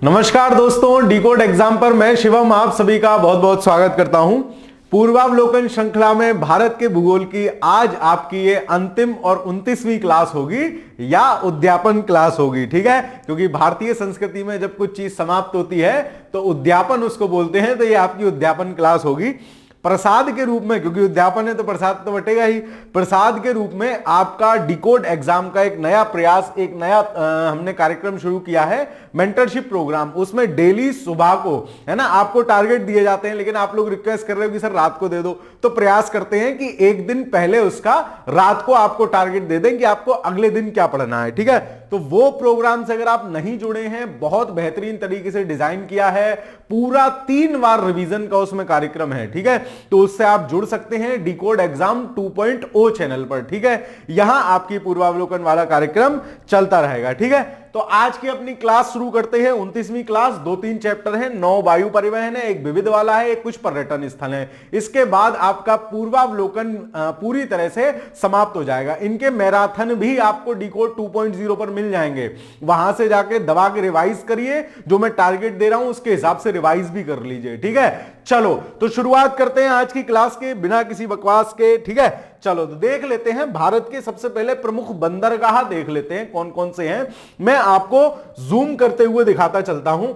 नमस्कार दोस्तों, decode exam पर मैं शिवम आप सभी का बहुत बहुत स्वागत करता हूं। पूर्वावलोकन श्रृंखला में भारत के भूगोल की आज आपकी ये अंतिम और 29वीं क्लास होगी या उद्यापन क्लास होगी। ठीक है, क्योंकि भारतीय संस्कृति में जब कुछ चीज समाप्त होती है तो उद्यापन उसको बोलते हैं, तो ये आपकी उद्यापन क्लास होगी। प्रसाद के रूप में, क्योंकि उद्यापन है तो प्रसाद तो बटेगा ही, प्रसाद के रूप में आपका डीकोड एग्जाम का एक नया प्रयास, एक नया हमने कार्यक्रम शुरू किया है, मेंटरशिप प्रोग्राम। उसमें डेली सुबह को, है ना, आपको टारगेट दिए जाते हैं, लेकिन आप लोग रिक्वेस्ट कर रहे हो कि सर रात को दे दो, तो प्रयास करते हैं कि एक दिन पहले उसका रात को आपको टारगेट दे दें कि आपको अगले दिन क्या पढ़ना है। ठीक है, तो वो प्रोग्राम से अगर आप नहीं जुड़े हैं, बहुत बेहतरीन तरीके से डिजाइन किया है, पूरा 3 बार रिवीजन का उसमें कार्यक्रम है। ठीक है, तो उससे आप जुड़ सकते हैं डीकोड एग्जाम 2.0 चैनल पर। ठीक है, यहां आपकी पूर्वावलोकन वाला कार्यक्रम चलता रहेगा। ठीक है, तो आज की अपनी क्लास शुरू करते हैं। 29वीं क्लास, 2-3 चैप्टर हैं, 9 वायु परिवहन है, एक विविध वाला है, एक कुछ पर्यटन स्थल है। इसके बाद आपका पूर्वावलोकन पूरी तरह से समाप्त हो जाएगा। इनके मैराथन भी आपको डीकोड 2.0 पर मिल जाएंगे, वहां से जाके दबा के रिवाइज करिए, जो मैं टारगेट दे रहा हूं उसके हिसाब से रिवाइज भी कर लीजिए। ठीक है, चलो तो शुरुआत करते हैं आज की क्लास के बिना किसी बकवास के। ठीक है, चलो तो देख लेते हैं भारत के सबसे पहले प्रमुख बंदरगाह देख लेते हैं कौन कौन से हैं। मैं आपको जूम करते हुए दिखाता चलता हूं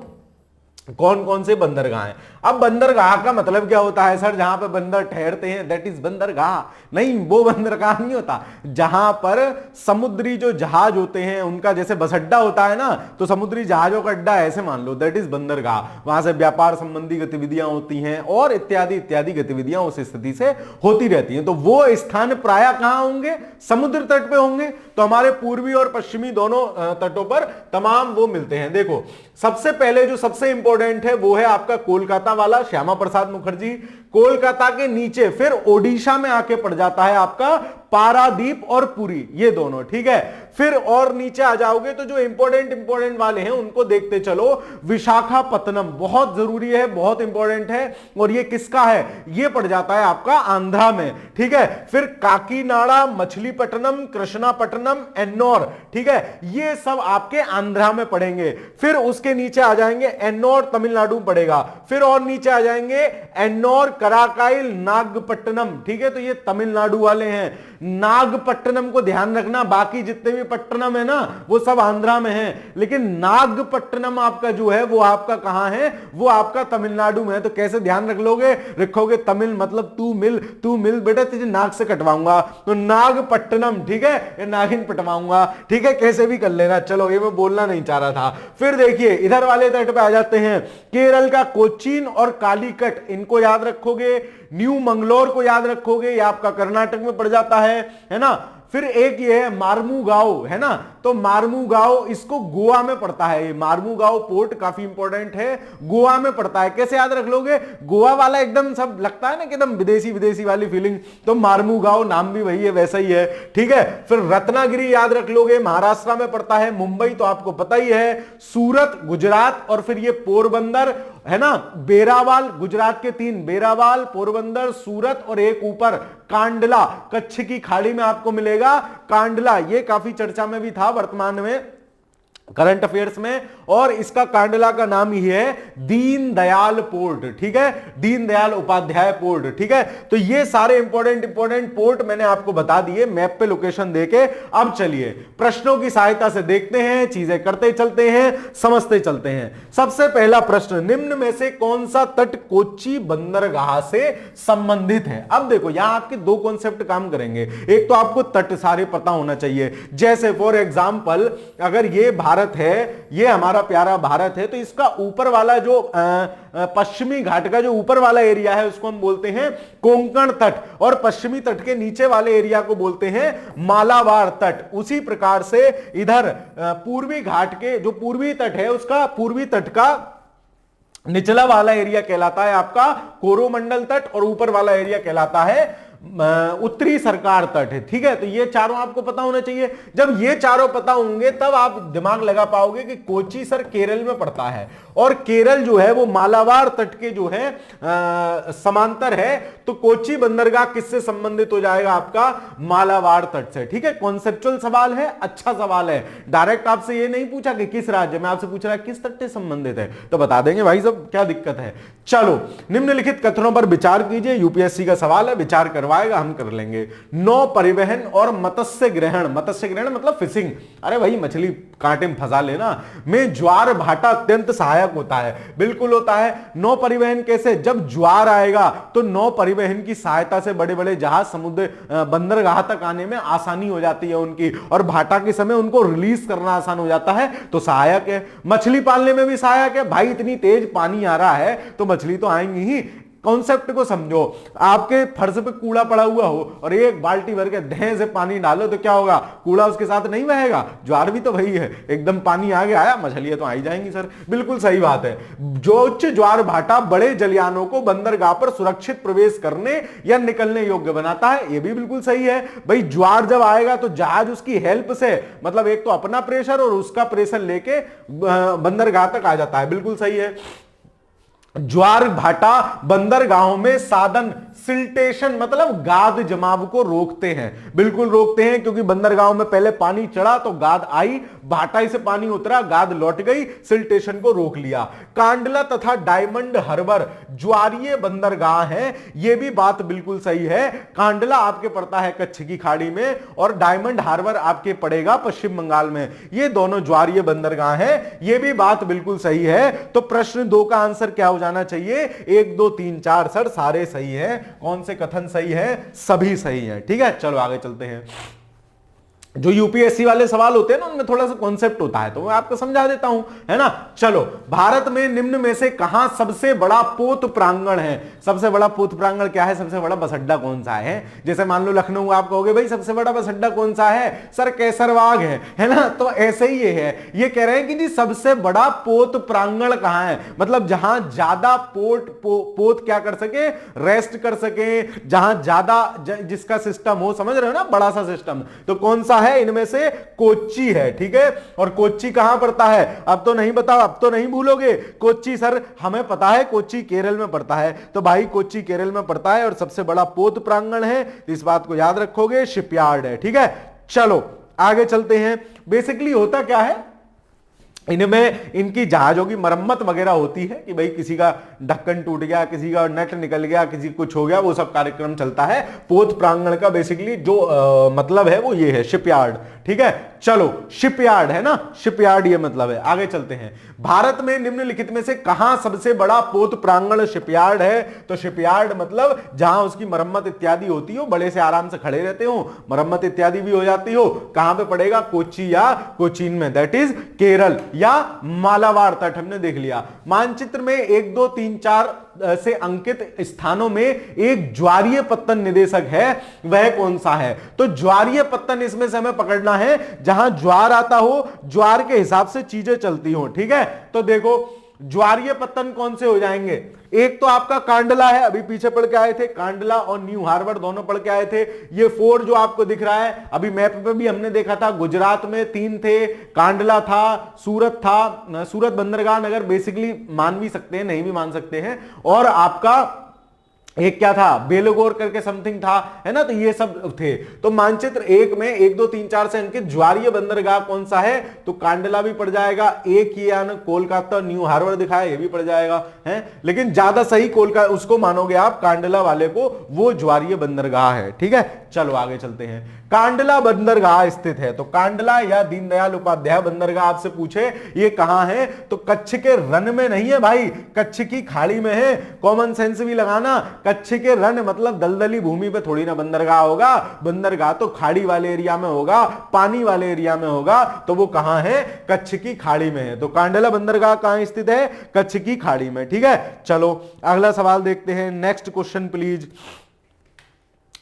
कौन कौन से बंदरगाह हैं। अब बंदरगाह का मतलब क्या होता है सर? जहां पर बंदर ठहरते हैं, दैट इज बंदरगाह। नहीं, वो बंदरगाह नहीं होता जहां पर समुद्री जो जहाज होते हैं उनका, जैसे बस अड्डा होता है ना, तो समुद्री जहाजों का अड्डा ऐसे मान लो, दैट इज बंदरगाह। वहां से व्यापार संबंधी गतिविधियां होती हैं और इत्यादि इत्यादि गतिविधियां उस स्थिति से होती रहती हैं। तो वो स्थान प्रायः कहां होंगे? समुद्र तट पे होंगे। तो हमारे पूर्वी और पश्चिमी दोनों तटों पर तमाम वो मिलते हैं। देखो, सबसे पहले जो सबसे इंपॉर्टेंट है वो है आपका कोलकाता वाला, श्यामा प्रसाद मुखर्जी। कोलकाता के नीचे फिर ओडिशा में आके पड़ जाता है आपका पारादीप और पुरी, ये दोनों। ठीक है, फिर और नीचे आ जाओगे तो जो इंपॉर्टेंट वाले हैं उनको देखते चलो। विशाखापत्तनम बहुत जरूरी है, बहुत इंपॉर्टेंट है, और ये किसका है? ये पड़ जाता है आपका आंध्रा में। ठीक है, फिर काकीनाडा, मछलीपट्टनम, कृष्णापट्टनम, एन्नौर। ठीक है, ये सब आपके आंध्रा में पड़ेंगे। फिर उसके नीचे आ जाएंगे एन्नौर, तमिलनाडु पड़ेगा। फिर और नीचे आ जाएंगे एन्नौर, कराकाइल, नागपट्टनम। ठीक है, तो ये तमिलनाडु वाले हैं। नागपट्टनम को ध्यान रखना, बाकी जितने भी पट्टनम है ना वो सब आंध्रा में है, लेकिन नागपट्टनम आपका जो है वो आपका कहां है? वो आपका तमिलनाडु में है। तो कैसे ध्यान रख लोगे? रखोगे तमिल मतलब तू मिल बेटा, तुझे नाग से कटवाऊंगा, तो नागपट्टनम। ठीक है, ये नागिन पटवाऊंगा। ठीक है, कैसे भी कर लेना। चलो, ये मैं बोलना नहीं चाह रहा था। फिर देखिए इधर वाले तट पे आ जाते हैं, केरल का कोचीन और कालीकट, इनको याद रखोगे। न्यू मंगलोर को याद रखोगे, ये आपका कर्नाटक में पड़ जाता है ना। फिर एक ये है मार्मुगांव, है ना, तो मार्मुगांव इसको गोवा में पड़ता है। ये मार्मुगांव पोर्ट काफी इंपॉर्टेंट है, गोवा में पड़ता है। कैसे याद रख लोगे? गोवा वाला एकदम सब लगता है ना कि एकदम विदेशी विदेशी वाली फीलिंग, तो मार्मुगांव नाम भी वही है, वैसा ही है। ठीक है, फिर रत्नागिरी याद रख लोगे, महाराष्ट्र में पड़ता है। मुंबई तो आपको पता ही है, सूरत गुजरात, और फिर ये पोरबंदर, है ना, बेरावाल, गुजरात के 3, बेरावाल, पोरबंदर, सूरत, और एक ऊपर कांडला, कच्छ की खाड़ी में आपको मिलेगा कांडला। ये काफी चर्चा में भी था वर्तमान में, करंट अफेयर्स में, और इसका कांडला का नाम ही है दीनदयाल पोर्ट। ठीक है, दीनदयाल उपाध्याय पोर्ट। ठीक है, तो ये सारे इंपॉर्टेंट पोर्ट मैंने आपको बता दिए मैप पे लोकेशन देके। अब चलिए प्रश्नों की सहायता से देखते हैं, चीजें करते चलते हैं, समझते चलते हैं। सबसे पहला प्रश्न, निम्न में से कौन सा तट कोच्चि बंदरगाह से संबंधित है? अब देखो, यहां आपके 2 कॉन्सेप्ट काम करेंगे। एक तो आपको तट सारे पता होना चाहिए, जैसे फॉर एग्जाम्पल अगर ये भारत है, ये हमारा प्यारा भारत है, तो इसका ऊपर वाला जो पश्चिमी घाट का जो ऊपर वाला एरिया है उसको हम बोलते हैं कोंकण तट, और पश्चिमी तट के नीचे वाले एरिया को बोलते हैं मालाबार तट। उसी प्रकार से इधर पूर्वी घाट के जो पूर्वी तट है, उसका पूर्वी तट का निचला वाला एरिया कहलाता है आपका कोरोमंडल तट, और ऊपर वाला एरिया कहलाता है उत्तरी सरकार तट है। ठीक है, तो ये चारों आपको पता होना चाहिए। जब ये चारों पता होंगे तब आप दिमाग लगा पाओगे कि कोच्चि सर केरल में पड़ता है और केरल जो है वो मालाबार तट के जो है समांतर है, तो कोच्चि बंदरगाह किससे संबंधित हो जाएगा? आपका मालाबार तट से। ठीक है, कॉन्सेप्चुअल सवाल है, अच्छा सवाल है। डायरेक्ट आपसे ये नहीं पूछा कि किस राज्य में, आपसे पूछ रहा है किस तट से संबंधित है, तो बता देंगे भाई साहब, क्या दिक्कत है। चलो, निम्नलिखित कथनों पर विचार कीजिए। यूपीएससी का सवाल है, विचार करवाएगा, हम कर लेंगे। नौ परिवहन और मत्स्य ग्रहण, मत्स्य ग्रहण मतलब फिशिंग, अरे भाई मछली कांटे में फंसा लेना, में ज्वार भाटा अत्यंत सहायक होता है। बिल्कुल होता है। नौ परिवहन कैसे? जब ज्वार आएगा तो नौ परिवहन की सहायता से बड़े बड़े जहाज समुद्र बंदरगाह तक आने में आसानी हो जाती है उनकी, और भाटा के समय उनको रिलीज करना आसान हो जाता है, तो सहायक है। मछली पालने में भी सहायक है भाई, इतनी तेज पानी आ रहा है तो मछली तो आएंगी ही। कॉन्सेप्ट को समझो, आपके फर्श पे कूड़ा पड़ा हुआ हो और एक बाल्टी भर के ढेर से पानी डालो तो क्या होगा? कूड़ा उसके साथ नहीं बहेगा। ज्वार भी तो वही है, एकदम पानी आगे आया, मछलियां तो आ ही जाएंगी सर। बिल्कुल सही बात है। जो उच्च ज्वार भाटा बड़े जलयानों को बंदरगाह पर सुरक्षित प्रवेश करने या निकलने योग्य बनाता है, यह भी बिल्कुल सही है भाई। ज्वार जब आएगा तो जहाज उसकी हेल्प से, मतलब एक तो अपना प्रेशर और उसका प्रेशर लेके बंदरगाह तक आ जाता है। बिल्कुल सही है। ज्वार भाटा बंदरगाहों में साधन सिल्टेशन मतलब गाद जमाव को रोकते हैं। बिल्कुल रोकते हैं, क्योंकि बंदरगाहों में पहले पानी चढ़ा तो गाद आई, भाटाई से पानी उतरा, गाद लौट गई, सिल्टेशन को रोक लिया। कांडला तथा डायमंड हार्बर ज्वारीय बंदरगाह हैं, यह भी बात बिल्कुल सही है। कांडला आपके पड़ता है कच्छ की खाड़ी में और डायमंड हार्बर आपके पड़ेगा पश्चिम बंगाल में। ये दोनों ज्वारीय बंदरगाह हैं, यह भी बात बिल्कुल सही है। तो प्रश्न 2 का आंसर क्या हो जाना चाहिए? 1 2 3 4 सर सारे सही हैं। कौन से कथन सही है? सभी सही हैं। ठीक है, चलो आगे चलते हैं। जो यूपीएससी वाले सवाल होते हैं ना, उनमें थोड़ा सा कॉन्सेप्ट होता है, तो मैं आपको समझा देता हूं, है ना। चलो, भारत में निम्न में से कहां सबसे बड़ा पोत प्रांगण है? सबसे बड़ा पोत प्रांगण क्या है? सबसे बड़ा बस अड्डा कौन सा है? जैसे मान लो लखनऊ, आप कहोगे भाई सबसे बड़ा बस अड्डा कौन सा है? सर केसरबाग है ना। तो ऐसे ही ये है, ये कह रहे हैं कि जी सबसे बड़ा पोत प्रांगण कहां है, मतलब जहां ज्यादा पोत क्या कर सके? रेस्ट कर सके, जहां ज्यादा जिसका सिस्टम हो, समझ रहे हो ना, बड़ा सा सिस्टम। तो कौन सा है इनमें से? कोच्चि है। ठीक है, और कोच्चि कहां पड़ता है? अब तो नहीं बताओ, अब तो नहीं भूलोगे। कोच्चि सर हमें पता है, कोच्चि केरल में पड़ता है, तो भाई कोच्चि केरल में पड़ता है और सबसे बड़ा पोत प्रांगण है, तो इस बात को याद रखोगे, शिपयार्ड है। ठीक है, चलो आगे चलते हैं। बेसिकली होता क्या है, इनमें इनकी जहाजों की मरम्मत वगैरह होती है कि भाई किसी का ढक्कन टूट गया, किसी का नेट निकल गया, किसी कुछ हो गया, वो सब कार्यक्रम चलता है। पोत प्रांगण का बेसिकली जो मतलब है वो ये है, शिपयार्ड। ठीक है, चलो शिपयार्ड है ना, शिपयार्ड ये मतलब है। आगे चलते हैं। भारत में निम्नलिखित में से कहां सबसे बड़ा पोत प्रांगण शिपयार्ड है? तो शिपयार्ड मतलब जहां उसकी मरम्मत इत्यादि होती हो, बड़े से आराम से खड़े रहते हो, मरम्मत इत्यादि भी हो जाती हो। कहां पे पड़ेगा? कोच्चि या कोचीन में, दैट इज केरल या मालाबार तट। हमने देख लिया। मानचित्र में 1 2 3 4 से अंकित स्थानों में एक ज्वारीय पत्तन निदेशक है, वह कौन सा है? तो ज्वारीय पत्तन इसमें से हमें पकड़ना है जहां ज्वार आता हो, ज्वार के हिसाब से चीजें चलती हो। ठीक है, तो देखो ज्वारीय पत्तन कौन से हो जाएंगे? एक तो आपका कांडला है, अभी पीछे पढ़ के आए थे, कांडला और न्यू हार्बर दोनों पढ़ के आए थे। ये 4 जो आपको दिख रहा है, अभी मैप पे भी हमने देखा था, गुजरात में 3 थे, कांडला था, सूरत था, सूरत बंदरगाह नगर बेसिकली मान भी सकते हैं, नहीं भी मान सकते हैं, और आपका एक क्या था? बेलोगोर करके समथिंग था, है ना। तो ये सब थे। तो मानचित्र 1 में 1 2 3 4 से अंकित ज्वारीय बंदरगाह कौन सा है? तो कांडला भी पड़ जाएगा। एक ही यानी कोलकाता न्यू हार्बर दिखाया, ये भी पड़ जाएगा, है। लेकिन ज्यादा सही कोलकाता उसको मानोगे आप, कांडला वाले को, वो ज्वारीय बंदरगाह है। ठीक है, चलो आगे चलते हैं। कांडला बंदरगाह स्थित है, तो कांडला या दीनदयाल उपाध्याय बंदरगाह आपसे पूछे ये कहां है, तो कच्छ के रन में नहीं है भाई, कच्छ की खाड़ी में है। कॉमन सेंस भी लगाना, कच्छ के रन मतलब दलदली भूमि पे थोड़ी ना बंदरगाह होगा, बंदरगाह तो खाड़ी वाले एरिया में होगा, पानी वाले एरिया में होगा। तो वो कहां है? कच्छ की खाड़ी में है। तो कांडला बंदरगाह कहां स्थित है? कच्छ की खाड़ी में। ठीक है, चलो अगला सवाल देखते हैं। Next question please.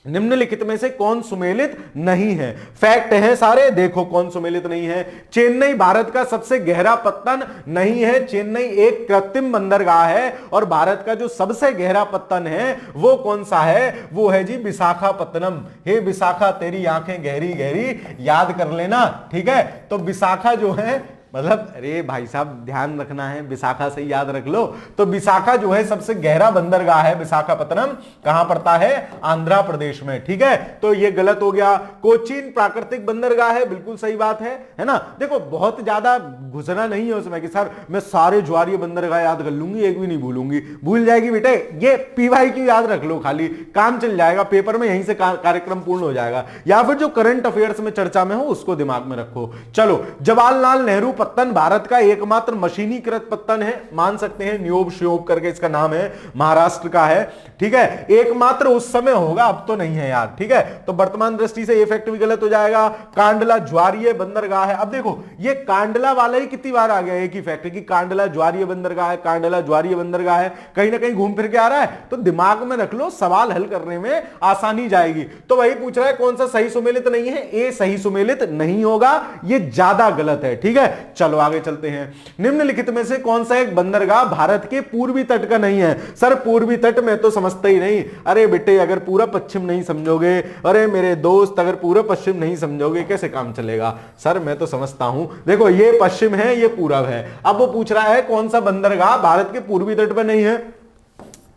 निम्नलिखित में से कौन सुमेलित नहीं है? फैक्ट है सारे, देखो कौन सुमेलित नहीं है। चेन्नई भारत का सबसे गहरा पत्तन नहीं है। चेन्नई एक कृत्रिम बंदरगाह है और भारत का जो सबसे गहरा पत्तन है वो कौन सा है? वो है जी विशाखापत्तनम। हे विशाखा तेरी आंखें गहरी गहरी, याद कर लेना, ठीक है। तो विशाखा जो है, मतलब अरे भाई साहब ध्यान रखना है, विशाखा से याद रख लो। तो विशाखा जो है सबसे गहरा बंदरगाह है। विशाखापत्तनम कहां पड़ता है? आंध्र प्रदेश में, ठीक है। तो ये गलत हो गया। कोचीन प्राकृतिक बंदरगाह है, बिल्कुल सही बात है ना। देखो बहुत ज्यादा घुसना नहीं है उसमें कि सर मैं सारे ज्वारीय बंदरगाह याद कर लूंगी, एक भी नहीं भूलूंगी। भूल जाएगी बेटे, ये PYQ याद रख लो, खाली काम चल जाएगा पेपर में, यहीं से कार्यक्रम पूर्ण हो जाएगा। या फिर जो करंट अफेयर्स में चर्चा में हो उसको दिमाग में रखो। चलो, जवाहरलाल नेहरू पत्तन भारत का एकमात्र मशीनीकृत पत्तन है, मान सकते हैं। न्योब श्योब करके इसका नाम है, महाराष्ट्र का है, ठीक है। एकमात्र उस समय होगा, अब तो नहीं है यार, ठीक है। तो वर्तमान दृष्टि से ये फैक्ट भी गलत हो जाएगा। कांडला ज्वारीय बंदरगाह है। अब देखो ये कांडला वाला ही कितनी बार आ गया एक ही फैक्ट कि कांडला ज्वारीय बंदरगाह है, कांडला ज्वारीय बंदरगाह है, कहीं ना कहीं घूम फिर के आ रहा है। तो दिमाग में रख लो, सवाल हल करने में आसानी जाएगी। तो वही पूछ रहा है कौन सा सही सुमेलित नहीं है? ए सही सुमेलित नहीं होगा, ये ज्यादा गलत है, ठीक है। चलो आगे चलते हैं। निम्नलिखित में से कौन सा एक बंदरगाह भारत के पूर्वी तट का नहीं है? सर पूर्वी तट में तो समझते ही नहीं। अरे बेटे अगर पूरा पश्चिम नहीं समझोगे, अरे मेरे दोस्त अगर पूरा पश्चिम नहीं समझोगे कैसे काम चलेगा? सर मैं तो समझता हूं, देखो ये पश्चिम है, ये पूरब है। अब वो पूछ रहा है कौन सा बंदरगाह भारत के पूर्वी तट पर नहीं है?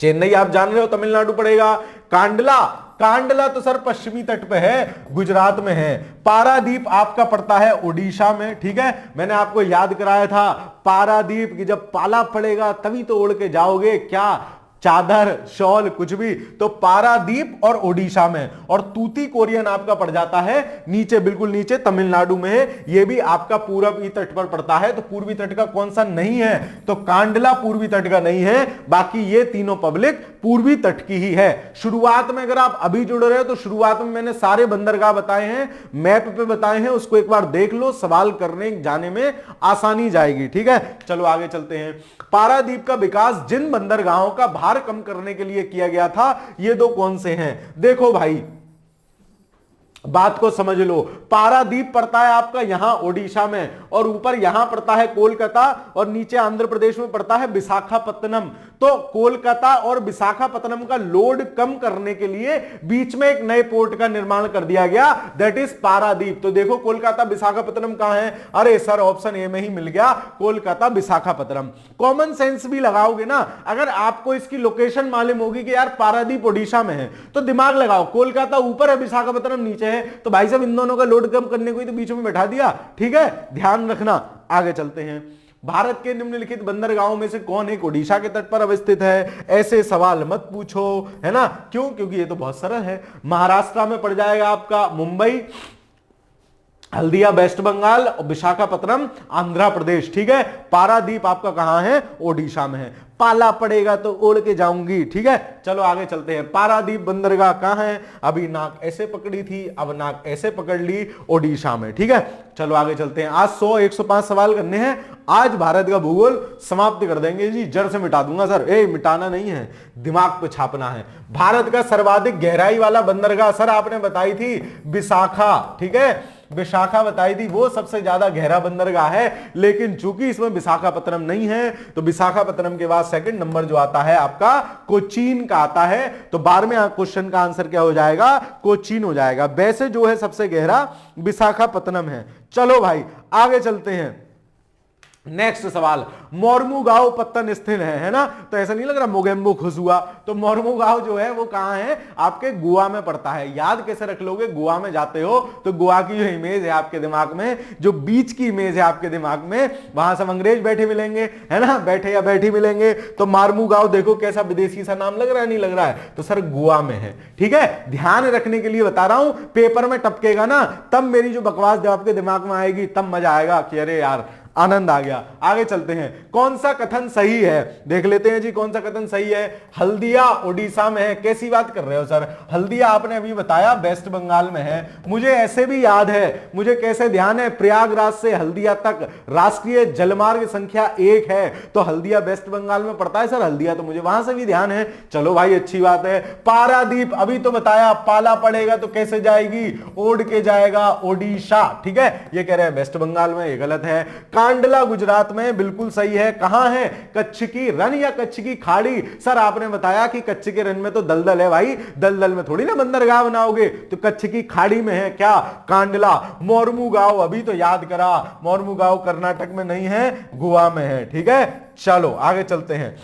चेन्नई आप जान रहे हो तमिलनाडु पड़ेगा। कांडला, कांडला तो सर पश्चिमी तट पे है, गुजरात में है। पारादीप आपका पड़ता है ओडिशा में, ठीक है। मैंने आपको याद कराया था पारादीप की जब पाला पड़ेगा तभी तो ओढ़ के जाओगे, क्या चादर शॉल कुछ भी। तो पारादीप और ओडिशा में, और तूती कोरियन आपका पड़ जाता है नीचे, बिल्कुल नीचे तमिलनाडु में है। ये भी आपका पूर्वी तट पर पड़ता है। तो पूर्वी तट का कौन सा नहीं है? तो कांडला पूर्वी तट का नहीं है, बाकी ये तीनों पब्लिक पूर्वी तट की ही है। शुरुआत में अगर आप अभी जुड़ रहे हो तो शुरुआत में मैंने सारे बंदरगाह बताए हैं, मैप पे बताए हैं, उसको एक बार देख लो, सवाल करने जाने में आसानी जाएगी, ठीक है। चलो आगे चलते हैं। पारादीप का विकास जिन बंदरगाहों का भार कम करने के लिए किया गया था, ये दो कौन से हैं? देखो भाई बात को समझ लो। पारादीप पड़ता है आपका यहां ओडिशा में, और ऊपर यहां पड़ता है कोलकाता, और नीचे आंध्र प्रदेश में पड़ता है विशाखापत्तनम। तो कोलकाता और विशाखापत्तनम का लोड कम करने के लिए बीच में एक नए पोर्ट का निर्माण कर दिया गया, दैट इज पारादीप। तो देखो कोलकाता विशाखापत्तनम कहां है? अरे सर ऑप्शन ए में ही मिल गया, कोलकाता विशाखापत्तनम। कॉमन सेंस भी लगाओगे ना, अगर आपको इसकी लोकेशन मालूम होगी कि यार पारादीप ओडिशा में है, तो दिमाग लगाओ, कोलकाता ऊपर है, विशाखापत्तनम नीचे है, तो भाई साहब इन दोनों का लोड कम करने को ही तो बीच में बैठा दिया, ठीक है। ध्यान रखना। आगे चलते हैं। भारत के निम्नलिखित बंदरगाहों में से कौन एक ओडिशा के तट पर अवस्थित है? ऐसे सवाल मत पूछो, है ना। क्यों? क्योंकि ये तो बहुत सरल है। महाराष्ट्र में पड़ जाएगा आपका मुंबई, हल्दिया वेस्ट बंगाल, और विशाखापत्तनम आंध्र प्रदेश, ठीक है। पारादीप आपका कहां है? ओडिशा में है। पाला पड़ेगा तो ओढ़ के जाऊंगी, ठीक है। चलो आगे चलते हैं। पारादीप बंदरगाह कहां है? अभी नाक ऐसे पकड़ी थी, अब नाक ऐसे पकड़ ली, ओडिशा में, ठीक है। चलो आगे चलते हैं। आज 100-105 सवाल करने हैं। आज भारत का भूगोल समाप्त कर देंगे जी, जड़ से मिटा दूंगा सर। मिटाना नहीं है, दिमाग पे छापना है। भारत का सर्वाधिक गहराई वाला बंदरगाह सर आपने बताई थी विशाखा, ठीक है। विशाखा बताई थी, वो सबसे ज्यादा गहरा बंदरगाह है, लेकिन चूंकि इसमें विशाखापत्तनम नहीं है, तो विशाखापत्तनम के बाद सेकंड नंबर जो आता है आपका कोचीन का आता है। तो 12वें क्वेश्चन का आंसर क्या हो जाएगा? कोचीन हो जाएगा। वैसे जो है सबसे गहरा विशाखापत्तनम है। चलो भाई आगे चलते हैं। नेक्स्ट सवाल, मोरमुगांव पत्तन स्थित है ना। तो ऐसा नहीं लग रहा मोगेम्बो खुश हुआ। तो मोरमुगांव जो है वो कहां है? आपके गोवा में पड़ता है। याद कैसे रख लोगे? गोवा में जाते हो तो गोवा की जो इमेज है आपके दिमाग में, जो बीच की इमेज है आपके दिमाग में, वहां सब अंग्रेज बैठे मिलेंगे, है ना, बैठे या बैठी मिलेंगे। तो मोरमुगांव देखो कैसा विदेशी सा नाम लग रहा है, नहीं लग रहा है? तो सर गोवा में है, ठीक है। ध्यान रखने के लिए बता रहा हूं, पेपर में टपकेगा ना, तब मेरी जो बकवास जब आपके दिमाग में आएगी तब मजा आएगा कि अरे यार आनंद आ गया। आगे चलते हैं, कौन सा कथन सही है, देख लेते हैं जी कौन सा कथन सही है। हल्दिया ओडिशा में है, कैसी बात कर रहे हो सर, हल्दिया आपने अभी बताया वेस्ट बंगाल में है, मुझे ऐसे भी याद है, मुझे कैसे ध्यान है, प्रयागराज से हल्दिया तक राष्ट्रीय जलमार्ग संख्या 1 है, तो हल्दिया वेस्ट बंगाल में पड़ता है सर, हल्दिया तो मुझे वहां से भी ध्यान है। चलो भाई अच्छी बात है। पारादीप अभी तो बताया, पाला पड़ेगा तो कैसे जाएगी, ओढ़ के जाएगा, ओडिशा, ठीक है, ये कह रहे हैं वेस्ट बंगाल में, ये गलत है। कांडला गुजरात में, बिल्कुल सही है। कहां है, कच्छ की रन या कच्छ की खाड़ी, सर आपने बताया कि कच्छ के रन में तो दलदल है भाई, दलदल में थोड़ी ना बंदरगाह बनाओगे, तो कच्छ की खाड़ी में है क्या, कांडला। मोरमुगांव अभी तो याद करा, मोरमुगांव कर्नाटक में नहीं है, गोवा में है, ठीक है। चलो आगे चलते हैं,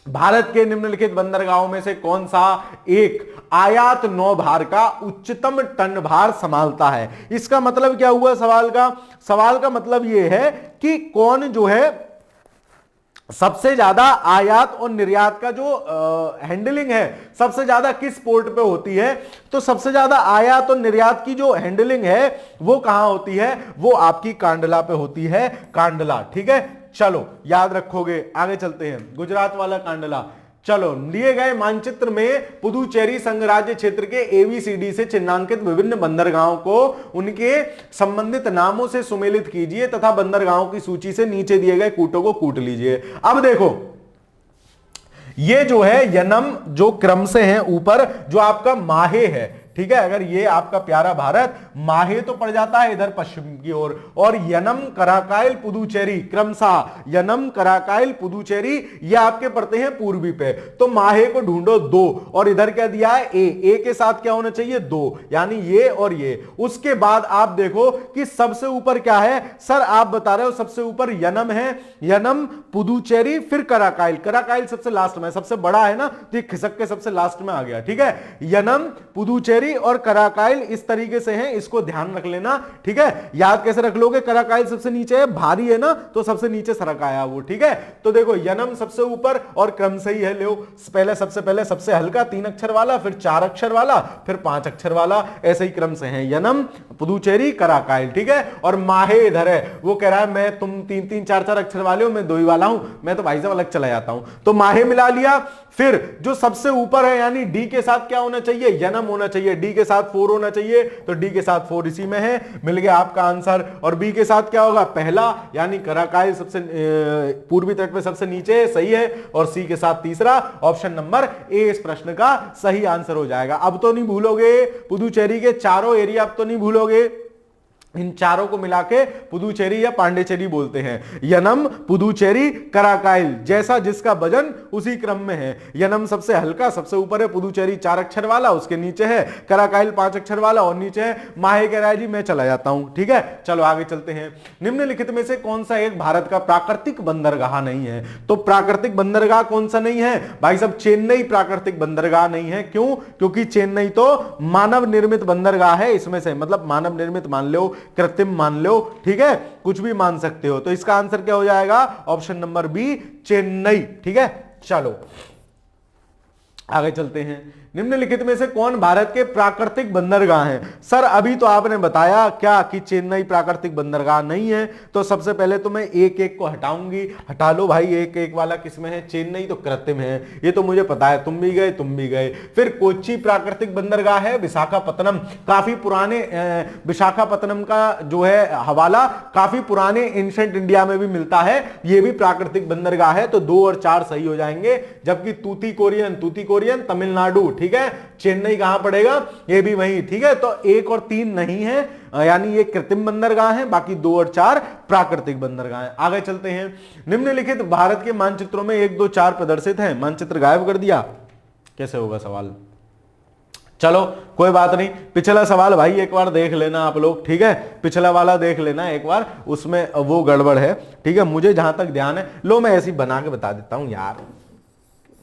भारत के निम्नलिखित बंदरगाहों में से कौन सा एक आयात नौभार का उच्चतम टन भार संभालता है। इसका मतलब क्या हुआ सवाल का मतलब यह है कि कौन जो है सबसे ज्यादा आयात और निर्यात का जो हैंडलिंग है सबसे ज्यादा किस पोर्ट पे होती है, तो सबसे ज्यादा आयात और निर्यात की जो हैंडलिंग है वो कहां होती है, वो आपकी कांडला पे होती है, कांडला, ठीक है। चलो याद रखोगे, आगे चलते हैं, गुजरात वाला कांडला। चलो, दिए गए मानचित्र में पुदुचेरी संघ राज्य क्षेत्र के एबीसीडी से चिन्हांकित विभिन्न बंदरगाहों को उनके संबंधित नामों से सुमेलित कीजिए तथा बंदरगाहों की सूची से नीचे दिए गए कूटों को कूट लीजिए। अब देखो, ये जो है यनम जो क्रम से है ऊपर, जो आपका माहे है, ठीक है, अगर ये आपका प्यारा भारत, माहे तो पड़ जाता है इधर पश्चिम की ओर, और यनम कराकाइल पुदुचेरी क्रमशः, यनम कराकाइल पुदुचेरी ये आपके पड़ते हैं पूर्वी पे, तो माहे को ढूंढो 2, और इधर क्या दिया है ए के साथ क्या होना चाहिए 2, यानी ये और ये। उसके बाद आप देखो कि सबसे ऊपर क्या है, सर आप बता रहे हो सबसे ऊपर यनम है, यनम पुदुचेरी फिर कराकाइल, कराकाइल सबसे लास्ट में, सबसे बड़ा है ना, तो खिसक के सबसे लास्ट में आ गया, ठीक है। यनम पुदुचेरी और कराकाइल इस तरीके से हैं, इसको ध्यान रख लेना, ठीक है। याद कैसे रख लोगे, कराकाइल सबसे नीचे है, भारी है ना, तो सबसे नीचे सरक आया वो, ठीक है। तो देखो यनम सबसे ऊपर और क्रम से ही है, लो पहले सबसे हल्का 3 अक्षर वाला, फिर 4 अक्षर वाला, फिर 5 अक्षर वाला, ऐसे ही क्रम से है यनम पुदुचेरी कराकाइल, ठीक है। और माहे इधर है, वो कह रहा है मैं तुम 3-3 4-4 अक्षर वाले हो, मैं 2 ही वाला हूं, मैं तो भाई साहब अलग चला जाता हूं, तो माहे मिला लिया। फिर जो सबसे ऊपर है यानी डी के साथ क्या होना चाहिए, यनम होना चाहिए, डी के साथ 4 होना चाहिए, तो डी के साथ 4 इसी में है, मिल गया आपका आंसर। और बी के साथ क्या होगा, पहला यानी कराकाइल सबसे पूर्वी तट पे सबसे नीचे है, सही है, और सी के साथ तीसरा, ऑप्शन नंबर ए इस प्रश्न का सही आंसर हो जाएगा। अब तो नहीं भूलोगे पुदुचेरी के चारों एरिया, अब तो नहीं भूलोगे, इन चारों को मिलाके पुदुचेरी या पांडेचेरी बोलते हैं। यनम पुदुचेरी कराकाइल, जैसा जिसका वजन उसी क्रम में है। यनम सबसे हल्का, सबसे ऊपर है, पुदुचेरी 4 अक्षर वाला, उसके नीचे है कराकाइल 5 अक्षर वाला, और नीचे है माहे। कह रहा है जी मैं चला जाता हूं, ठीक है। चलो आगे चलते हैं, निम्नलिखित में से कौन सा एक भारत का प्राकृतिक बंदरगाह नहीं है, तो प्राकृतिक बंदरगाह कौन सा नहीं है भाई साहब, चेन्नई प्राकृतिक बंदरगाह नहीं है। क्यों, क्योंकि चेन्नई तो मानव निर्मित बंदरगाह है, इसमें से मतलब मानव निर्मित मान लो, कृत्रिम मान लो, ठीक है, कुछ भी मान सकते हो, तो इसका आंसर क्या हो जाएगा, ऑप्शन नंबर बी चेन्नई, ठीक है। चलो आगे चलते हैं, निम्नलिखित में से कौन भारत के प्राकृतिक बंदरगाह हैं। सर अभी तो आपने बताया क्या कि चेन्नई प्राकृतिक बंदरगाह नहीं है, तो सबसे पहले तो मैं एक एक को हटाऊंगी, हटा लो भाई, एक एक वाला किसमें है, चेन्नई तो कृत्रिम है, ये तो मुझे पता है, तुम भी गए। फिर कोच्चि प्राकृतिक बंदरगाह है, विशाखापत्तनम, काफी पुराने विशाखापत्तनम का जो है हवाला काफी पुराने एंशिएंट इंडिया में भी मिलता है, ये भी प्राकृतिक बंदरगाह है, तो 2 और 4 सही हो जाएंगे। जबकि तूतीकोरियन तमिलनाडु, ठीक है, चेन्नई कहां पड़ेगा, ये भी वही, ठीक है। तो 1 और 3 नहीं है, यानी ये कृत्रिम बंदरगाह है, बाकी 2 और 4 प्राकृतिक बंदरगाह है। आगे चलते हैं, निम्नलिखित भारत के मानचित्रों में 1, 2, 4 प्रदर्शित हैं, मानचित्र गायब कर दिया, कैसे होगा सवाल। चलो कोई बात नहीं, पिछला सवाल भाई एक बार देख लेना आप लोग, ठीक है, पिछला वाला देख लेना एक बार, उसमें वो गड़बड़ है, ठीक है, मुझे जहां तक ध्यान है, लो मैं ऐसे ही बना के बता देता हूं यार,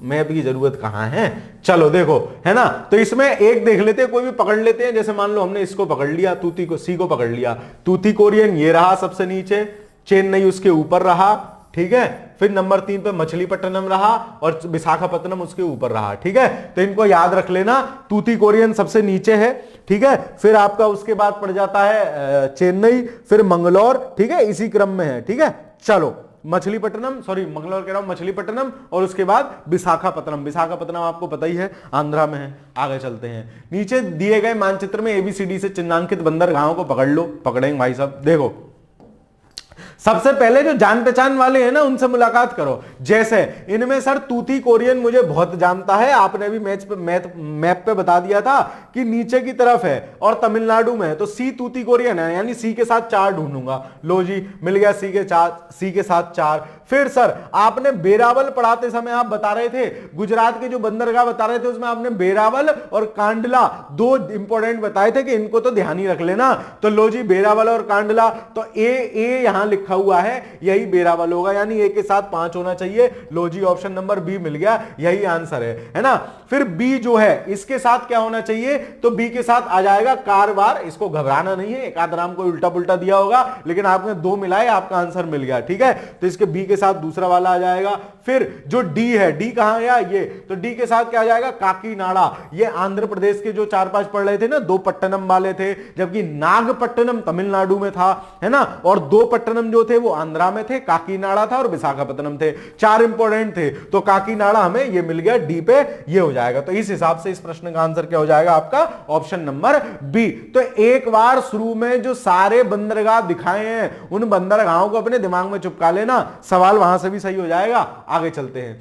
मैप की जरूरत कहां है। चलो देखो, है ना, तो इसमें एक देख लेते हैं, कोई भी पकड़ लेते हैं, जैसे मान लो हमने इसको पकड़ लिया, सी को पकड़ लिया, तूतीकोरियन ये रहा सबसे नीचे, चेन्नई उसके ऊपर रहा, ठीक है। फिर नंबर 3 पे मछलीपट्टनम रहा और विशाखापट्टनम उसके ऊपर रहा, ठीक है। तो इनको याद रख लेना, तूतीकोरिन सबसे नीचे है, ठीक है। फिर आपका उसके बाद पड़ जाता है चेन्नई, फिर मंगलौर, ठीक है, इसी क्रम में है, ठीक है। चलो मछलीपट्टनम, सॉरी मंगलौर कह रहा हूं, मछलीपट्टनम और उसके बाद विशाखापट्टनम। विशाखापट्टनम आपको पता ही है आंध्रा में है। आगे चलते हैं, नीचे दिए गए मानचित्र में ABCD से चिन्हांकित बंदरगाहों को पकड़ लो। पकड़ेंगे भाई साहब, देखो सबसे पहले जो जान पहचान वाले हैं ना उनसे मुलाकात करो। जैसे इनमें सर तूतीकोरिन मुझे बहुत जानता है, आपने भी मैप पे बता दिया था कि नीचे की तरफ है और तमिलनाडु में है, तो सी तूतीकोरिन है, यानी सी के साथ 4 ढूंढूंगा। लो जी मिल गया, सी के साथ 4। फिर सर आपने बेरावल पढ़ाते समय आप बता रहे थे, गुजरात के जो बंदरगाह बता रहे थे उसमें आपने बेरावल और कांडला 2 इंपॉर्टेंट बताए थे कि इनको तो ध्यान ही रख लेना। तो लो जी बेरावल और कांडला, तो ए यहां लिखा हुआ है, यही बेरावल होगा, यानी ए के साथ 5 होना चाहिए। लो जी ऑप्शन नंबर बी मिल गया, यही आंसर है ना। फिर बी जो है इसके साथ क्या होना चाहिए, तो बी के साथ आ जाएगा कारवार। इसको घबराना नहीं है, एक आध नाम को उल्टा पुल्टा दिया होगा, लेकिन आपने 2 मिलाए, आपका आंसर मिल गया, ठीक है। तो इसके बी के साथ दूसरा वाला आ जाएगा। फिर जो डी है, डी कहां गया ये, तो डी के साथ क्या आ जाएगा, काकीनाडा। ये आंध्र प्रदेश के जो 4-5 पढ़ रहे थे ना, 2 पट्टनम वाले थे, जबकि नागपट्टनम तमिलनाडु में था, है ना, और 2 पट्टनम जो थे वो आंध्रा में थे, काकीनाडा था और विशाखापट्टनम थे। 4 इंपॉर्टेंट थे, तो काकीनाडा हमें ये मिल गया, डी पे ये हो जाएगा। तो इस हिसाब से इस प्रश्न का आंसर क्या हो जाएगा आपका, ऑप्शन नंबर बी। तो एक बार शुरू में जो सारे बंदरगाह दिखाए हैं उन बंदरगाहों को अपने दिमाग में चिपका लेना, सवाल वहां से भी सही हो जाएगा। आगे चलते हैं,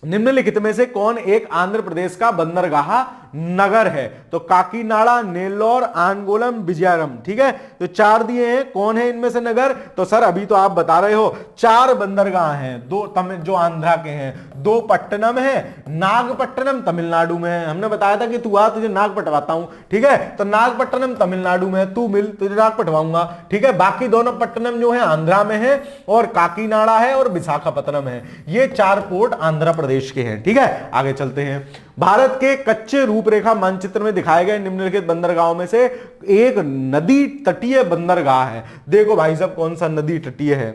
निम्नलिखित में से कौन एक आंध्र प्रदेश का बंदरगाह नगर है, तो काकीनाडा, नेल्लोर, आनगोलम, विजयवाड़म, ठीक है। तो 4 दिए हैं, कौन है इनमें से नगर, तो सर अभी तो आप बता रहे हो 4 बंदरगाह हैं, 2 जो आंध्रा के हैं, 2 पट्टनम है, नागपट्टनम तमिलनाडु में है। हमने बताया था कि तू आ, तुझे नाग पटवाता हूं, ठीक है। तो नागपट्टनम तमिलनाडु में है, तू मिल, तुझे नाग पटवाऊंगा, ठीक है। बाकी दोनों पट्टनम जो है आंध्रा में है, और काकीनाडा है और विशाखापट्टनम है। ये 4 पोर्ट आंध्र प्रदेश के हैं, ठीक है। आगे चलते हैं, भारत के कच्चे रूपरेखा मानचित्र में दिखाए गए निम्नलिखित बंदरगाहों में से एक नदी तटीय बंदरगाह है। देखो भाई साहब कौन सा नदी तटीय है,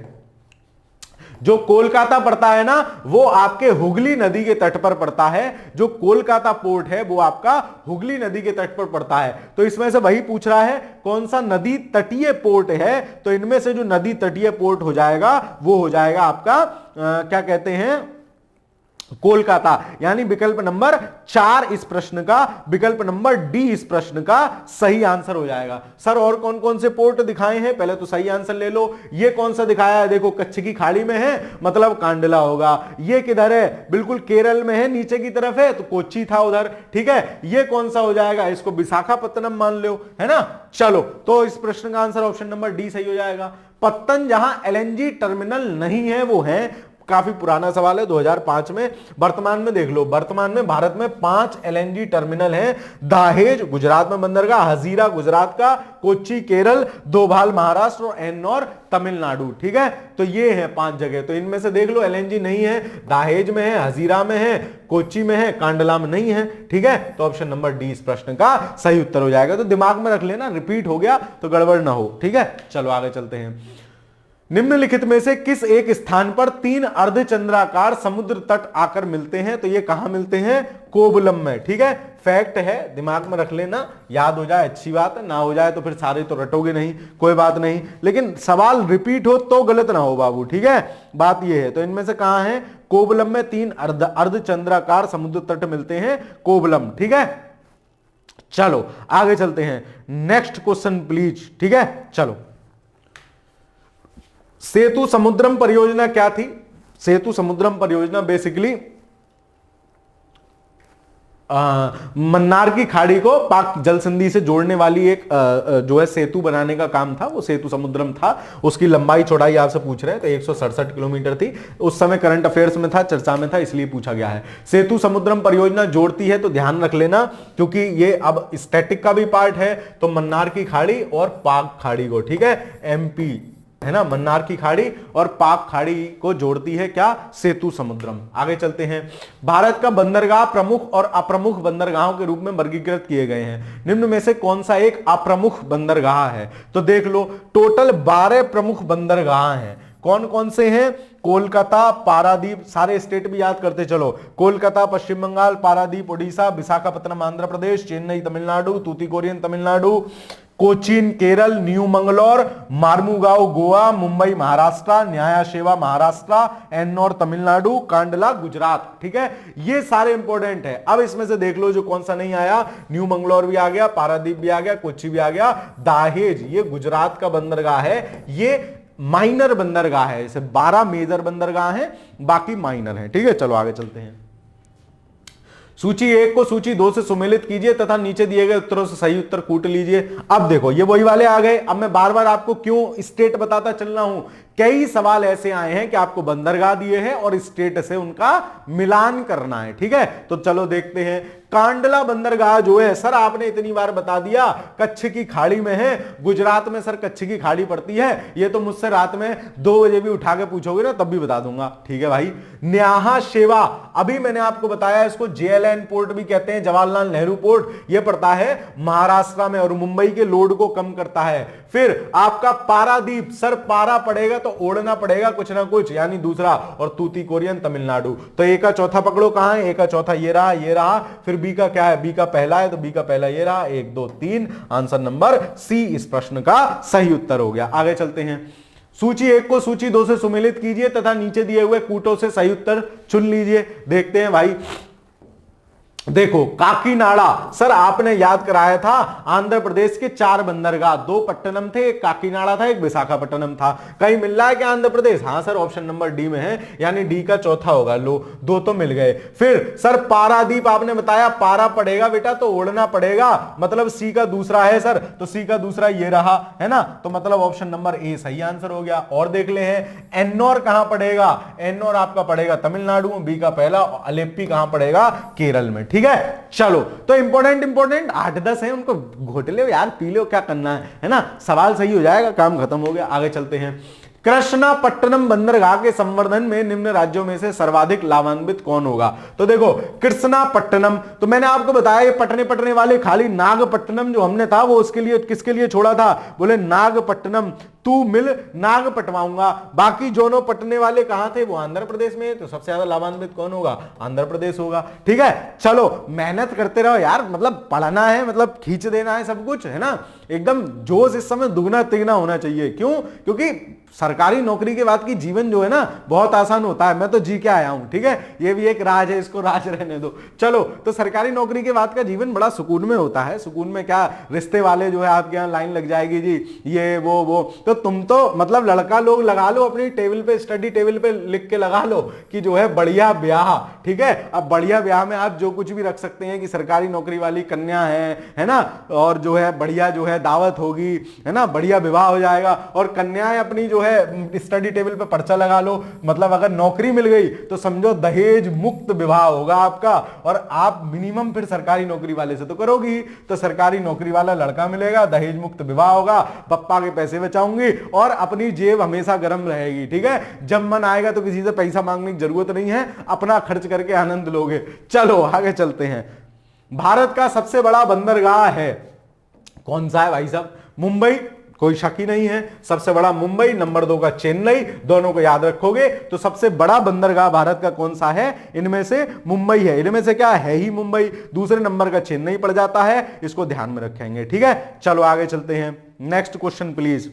जो कोलकाता पड़ता है ना वो आपके हुगली नदी के तट पर पड़ता है। जो कोलकाता पोर्ट है वो आपका हुगली नदी के तट पर पड़ता है। तो इसमें से वही पूछ रहा है कौन सा नदी तटीय पोर्ट है, तो इनमें से जो नदी तटीय पोर्ट हो जाएगा वो हो जाएगा आपका क्या कहते हैं, कोलकाता। यानी विकल्प नंबर 4 इस प्रश्न का, विकल्प नंबर डी इस प्रश्न का सही आंसर हो जाएगा। सर और कौन कौन से पोर्ट दिखाए हैं, पहले तो सही आंसर ले लो। ये कौन सा दिखाया है, देखो कच्छ की खाड़ी में है, मतलब कांडला होगा। ये किधर है, बिल्कुल केरल में है, नीचे की तरफ है, तो कोच्चि था उधर, ठीक है। ये कौन सा हो जाएगा, इसको विशाखापट्टनम मान लो, है ना। चलो तो इस प्रश्न का आंसर ऑप्शन नंबर डी सही हो जाएगा। पत्तन जहां LNG टर्मिनल नहीं है वो है, काफी पुराना सवाल है, 2005 में। वर्तमान में देख लो, वर्तमान में भारत में 5 LNG टर्मिनल हैं। दाहेज गुजरात में बंदरगाह, हजीरा गुजरात का, कोच्चि केरल, दोभाल महाराष्ट्र और एन्नौर तमिलनाडु, ठीक है। तो ये है 5 जगह, तो इनमें से देख लो LNG नहीं है, दाहेज में है, हजीरा में है, कोच्चि में है, कांडला में नहीं है, ठीक है। तो ऑप्शन नंबर डी इस प्रश्न का सही उत्तर हो जाएगा। तो दिमाग में रख लेना, रिपीट हो गया तो गड़बड़ ना हो, ठीक है। चलो आगे चलते हैं, निम्नलिखित में से किस एक स्थान पर 3 अर्धचंद्राकार समुद्र तट आकर मिलते हैं, तो ये कहां मिलते हैं, कोवलम में, ठीक है। फैक्ट है, दिमाग में रख लेना, याद हो जाए अच्छी बात है, ना हो जाए तो फिर सारे तो रटोगे नहीं, कोई बात नहीं, लेकिन सवाल रिपीट हो तो गलत ना हो बाबू, ठीक है। बात ये है, तो इनमें से कहां है, कोवलम में 3 अर्धचंद्राकार समुद्र तट मिलते हैं, कोवलम, ठीक है। चलो आगे चलते हैं, नेक्स्ट क्वेश्चन प्लीज, ठीक है। चलो, सेतु समुद्रम परियोजना क्या थी, सेतु समुद्रम परियोजना बेसिकली मन्नार की खाड़ी को पाक जल संधि से जोड़ने वाली एक जो है सेतु बनाने का काम था, वो सेतु समुद्रम था। उसकी लंबाई चौड़ाई आपसे पूछ रहे हैं, तो 167 किलोमीटर थी। उस समय करंट अफेयर्स में था, चर्चा में था, इसलिए पूछा गया है। सेतु समुद्रम परियोजना जोड़ती है, तो ध्यान रख लेना, क्योंकि ये अब स्टैटिक का भी पार्ट है, तो मन्नार की खाड़ी और पाक खाड़ी को, ठीक है, MP है ना, मन्नार की खाड़ी और पाक खाड़ी को जोड़ती है क्या, सेतु समुद्रम। आगे चलते हैं, भारत का बंदरगाह प्रमुख और अप्रमुख बंदरगाहों के रूप में वर्गीकृत किए गए हैं। निम्न में से कौन सा एक अप्रमुख बंदरगाह है, तो देख लो टोटल 12 प्रमुख बंदरगाह हैं। कौन कौन से हैं? कोलकाता, पारादीप, सारे स्टेट भी याद करते चलो। कोलकाता पश्चिम बंगाल, पारादीप उड़ीसा, विशाखापत्तनम आंध्र प्रदेश, चेन्नई तमिलनाडु, तूतीकोरिन तमिलनाडु, कोचीन केरल, न्यू मंगलोर, मार्मुगांव गोवा, मुंबई महाराष्ट्र, न्याया सेवा महाराष्ट्र, एन्नौर तमिलनाडु, कांडला गुजरात। ठीक है, ये सारे इंपॉर्टेंट है। अब इसमें से देख लो जो कौन सा नहीं आया। न्यू मंगलोर भी आ गया, पारादीप भी आ गया, कोची भी आ गया। दाहेज ये गुजरात का बंदरगाह है, ये माइनर बंदरगाह है। इसे 12 मेजर बंदरगाह हैं, बाकी माइनर हैं। ठीक है, चलो आगे चलते हैं। सूची 1 को सूची 2 से सुमेलित कीजिए तथा नीचे दिए गए उत्तरों से सही उत्तर कूट लीजिए। अब देखो ये वही वाले आ गए। अब मैं बार बार आपको क्यों स्टेट बताता चल रहा हूं, कई सवाल ऐसे आए हैं कि आपको बंदरगाह दिए हैं और स्टेट से उनका मिलान करना है। ठीक है, तो चलो देखते हैं। कांडला बंदरगाह जो है सर, आपने इतनी बार बता दिया कच्छ की खाड़ी में है। गुजरात में सर कच्छ की खाड़ी पड़ती है, ये तो मुझसे रात में 2 बजे भी उठा के पूछोगे ना तब भी बता दूंगा। ठीक है भाई। न्याहा सेवा, अभी मैंने आपको बताया इसको जेएलएन पोर्ट भी कहते हैं, जवाहरलाल नेहरू पोर्ट। ये पड़ता है महाराष्ट्र में और मुंबई के लोड को कम करता है। फिर आपका पारादीप, सर पारा पड़ेगा तो ओढ़ना पड़ेगा कुछ ना कुछ, यानी दूसरा। और तूतीकोरिन तमिलनाडु, तो ए का चौथा पकड़ो, कहां है? ए का चौथा ये रहा, ये रहा। फिर बी का क्या है? बी का पहला है, तो बी का पहला ये रहा। 1 2 3, आंसर नंबर सी इस प्रश्न का सही उत्तर हो गया। आगे चलते हैं। सूची 1 को सूची 2 से सुमेलित कीजिए तथा नीचे दिए हुए कूटों से सही उत्तर चुन लीजिए। देखते हैं भाई। देखो काकीनाडा, सर आपने याद कराया था आंध्र प्रदेश के 4 बंदरगाह, 2 पट्टनम थे, एक काकीनाडा था, एक विशाखापट्टनम था। कहीं मिल रहा है क्या आंध्र प्रदेश? हाँ सर, ऑप्शन नंबर डी में है, यानी डी का चौथा होगा। लो 2 तो मिल गए। फिर सर पारादीप आपने बताया, पारा पड़ेगा बेटा तो ओढ़ना पड़ेगा, मतलब सी का दूसरा है सर, तो सी का दूसरा ये रहा है ना, तो मतलब ऑप्शन नंबर ए सही आंसर हो गया। और देख ले हैं एन्नौर कहां पड़ेगा? एन्नौर आपका पड़ेगा तमिलनाडु में, बी का पहला। अलेप्पी कहां पड़ेगा? केरल में। ठीक है, चलो तो इंपॉर्टेंट 8-10 है, उनको घोट लो यार, पी लो, क्या करना है ना। सवाल सही हो जाएगा, काम खत्म हो गया। आगे चलते हैं। कृष्णापट्टनम बंदरगाह के संवर्धन में निम्न राज्यों में से सर्वाधिक लाभान्वित कौन होगा? तो देखो कृष्णापट्टनम, तो मैंने आपको बताया ये पटने वाले, खाली नागपट्टनम जो हमने था वो उसके लिए, किसके लिए छोड़ा था? बोले नागपट्टनम तू मिल नाग पटवाऊंगा। बाकी दोनों पटने वाले कहां थे? वो आंध्र प्रदेश में, तो सबसे ज्यादा लाभान्वित कौन होगा? आंध्र प्रदेश होगा। ठीक है, चलो मेहनत करते रहो यार, मतलब पढ़ना है, मतलब खींच देना है सब कुछ, है ना। एकदम जोश इस समय दुगना तिगना होना चाहिए। क्यों? क्योंकि सरकारी नौकरी के बाद की जीवन जो है ना बहुत आसान होता है। मैं तो जी के आया हूं। ठीक है, ये भी एक राज है, इसको राज रहने दो। चलो, तो सरकारी नौकरी के बाद का जीवन बड़ा सुकून में होता है। सुकून में क्या, रिश्ते वाले जो है आपके यहाँ लाइन लग जाएगी जी, ये वो। तो तुम तो मतलब लड़का लोग लगा लो अपनी टेबल पे, स्टडी टेबल पे लिख के लगा लो कि जो है बढ़िया ब्याह। ठीक है, अब बढ़िया ब्याह में आप जो कुछ भी रख सकते हैं कि सरकारी नौकरी वाली कन्या है ना, और जो है बढ़िया जो है दावत होगी, है ना, बढ़िया विवाह हो जाएगा। और कन्याएं अपनी जो है स्टडी टेबल पे पर्चा लगा लो, मतलब अगर नौकरी मिल गई तो समझो दहेज मुक्त विवाह होगा आपका। और आप मिनिमम फिर सरकारी नौकरी वाले से तो करोगी, तो सरकारी नौकरी वाला लड़का मिलेगा, दहेज मुक्त विवाह होगा, पप्पा के पैसे बचाऊंगी और अपनी जेब हमेशा गर्म रहेगी। ठीक है, जब मन आएगा तो किसी से पैसा मांगने की जरूरत नहीं है, अपना खर्च करके आनंद लोगे। चलो आगे चलते हैं। भारत का सबसे बड़ा बंदरगाह है कौन सा है भाई साहब? मुंबई, कोई शक ही नहीं है, सबसे बड़ा मुंबई। नंबर 2 का चेन्नई, दोनों को याद रखोगे तो सबसे बड़ा बंदरगाह भारत का कौन सा है? इनमें से मुंबई है। इनमें से क्या है ही मुंबई। दूसरे नंबर का चेन्नई पड़ जाता है, इसको ध्यान में रखेंगे। ठीक है, चलो आगे चलते हैं। Next question please.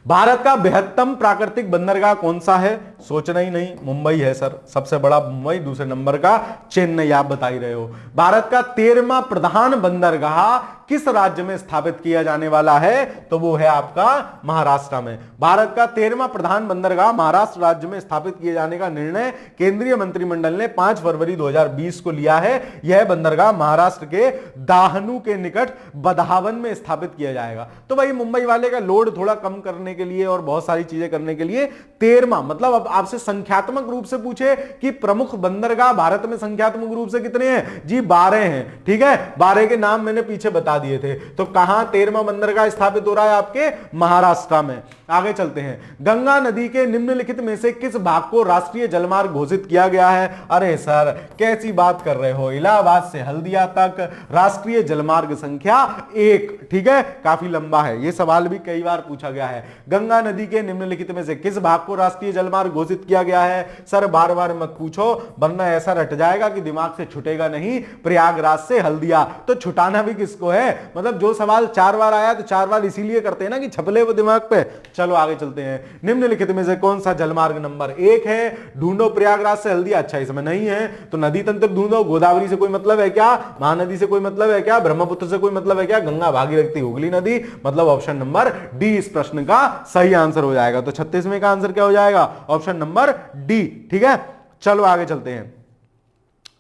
भारत का बृहत्तम प्राकृतिक बंदरगाह कौन सा है? सोचना ही नहीं, मुंबई है सर, सबसे बड़ा मुंबई, दूसरे नंबर का चेन्नई। आप बता ही रहे हो। भारत का 13वां प्रधान बंदरगाह किस राज्य में स्थापित किया जाने वाला है? तो वो है आपका महाराष्ट्र में। भारत का 13वां प्रधान बंदरगाह महाराष्ट्र राज्य में स्थापित किए जाने का निर्णय केंद्रीय मंत्रिमंडल ने 5 फरवरी 2020 को लिया है। यह बंदरगाह महाराष्ट्र के दाहनु के निकट बधावन में स्थापित किया जाएगा। तो भाई मुंबई वाले का लोड थोड़ा कम करने के लिए और बहुत सारी चीजें करने के लिए 13वां, मतलब अब आपसे संख्यात्मक रूप से पूछे कि प्रमुख बंदरगाह भारत में संख्यात्मक रूप से कितने हैं? जी 12 हैं। ठीक है, 12 के नाम मैंने पीछे बता दिए थे। तो कहां 13वां बंदरगाह स्थापित हो रहा है? आपके महाराष्ट्र में। आगे चलते हैं। गंगा नदी के निम्नलिखित में से किस भाग को राष्ट्रीय जलमार्ग घोषित किया गया है? अरे सर कैसी बात कर रहे हो, इलाहाबाद से हल्दिया तक राष्ट्रीय जलमार्ग संख्या 1। ठीक है, काफी लंबा है, ये सवाल भी कई बार पूछा गया है। गंगा नदी के निम्नलिखित में से किस भाग को राष्ट्रीय जलमार्ग घोषित किया गया है? सर बार बार मत पूछो वरना ऐसा रट जाएगा कि दिमाग से छूटेगा नहीं। प्रयागराज से हल्दिया। तो छुटाना भी किसको है? मतलब जो सवाल 4 बार आया तो 4 बार इसीलिए करते हैं ना कि छपले वो दिमाग पे। चलो आगे चलते हैं। निम्नलिखित में से कौन सा जलमार्ग नंबर 1 है? ढूंढो प्रयागराज से हल्दिया। अच्छा इसमें नहीं है तो नदी तंत्र ढूंढो। गोदावरी से कोई मतलब है क्या? महानदी से कोई मतलब है क्या? ब्रह्मपुत्र से कोई मतलब है क्या? गंगा भागीरथी हुगली नदी। मतलब ऑप्शन नंबर डी इस प्रश्न का सही आंसर हो जाएगा। तो 36वें का आंसर क्या हो जाएगा? Option number D. ठीक है चलो आगे चलते हैं,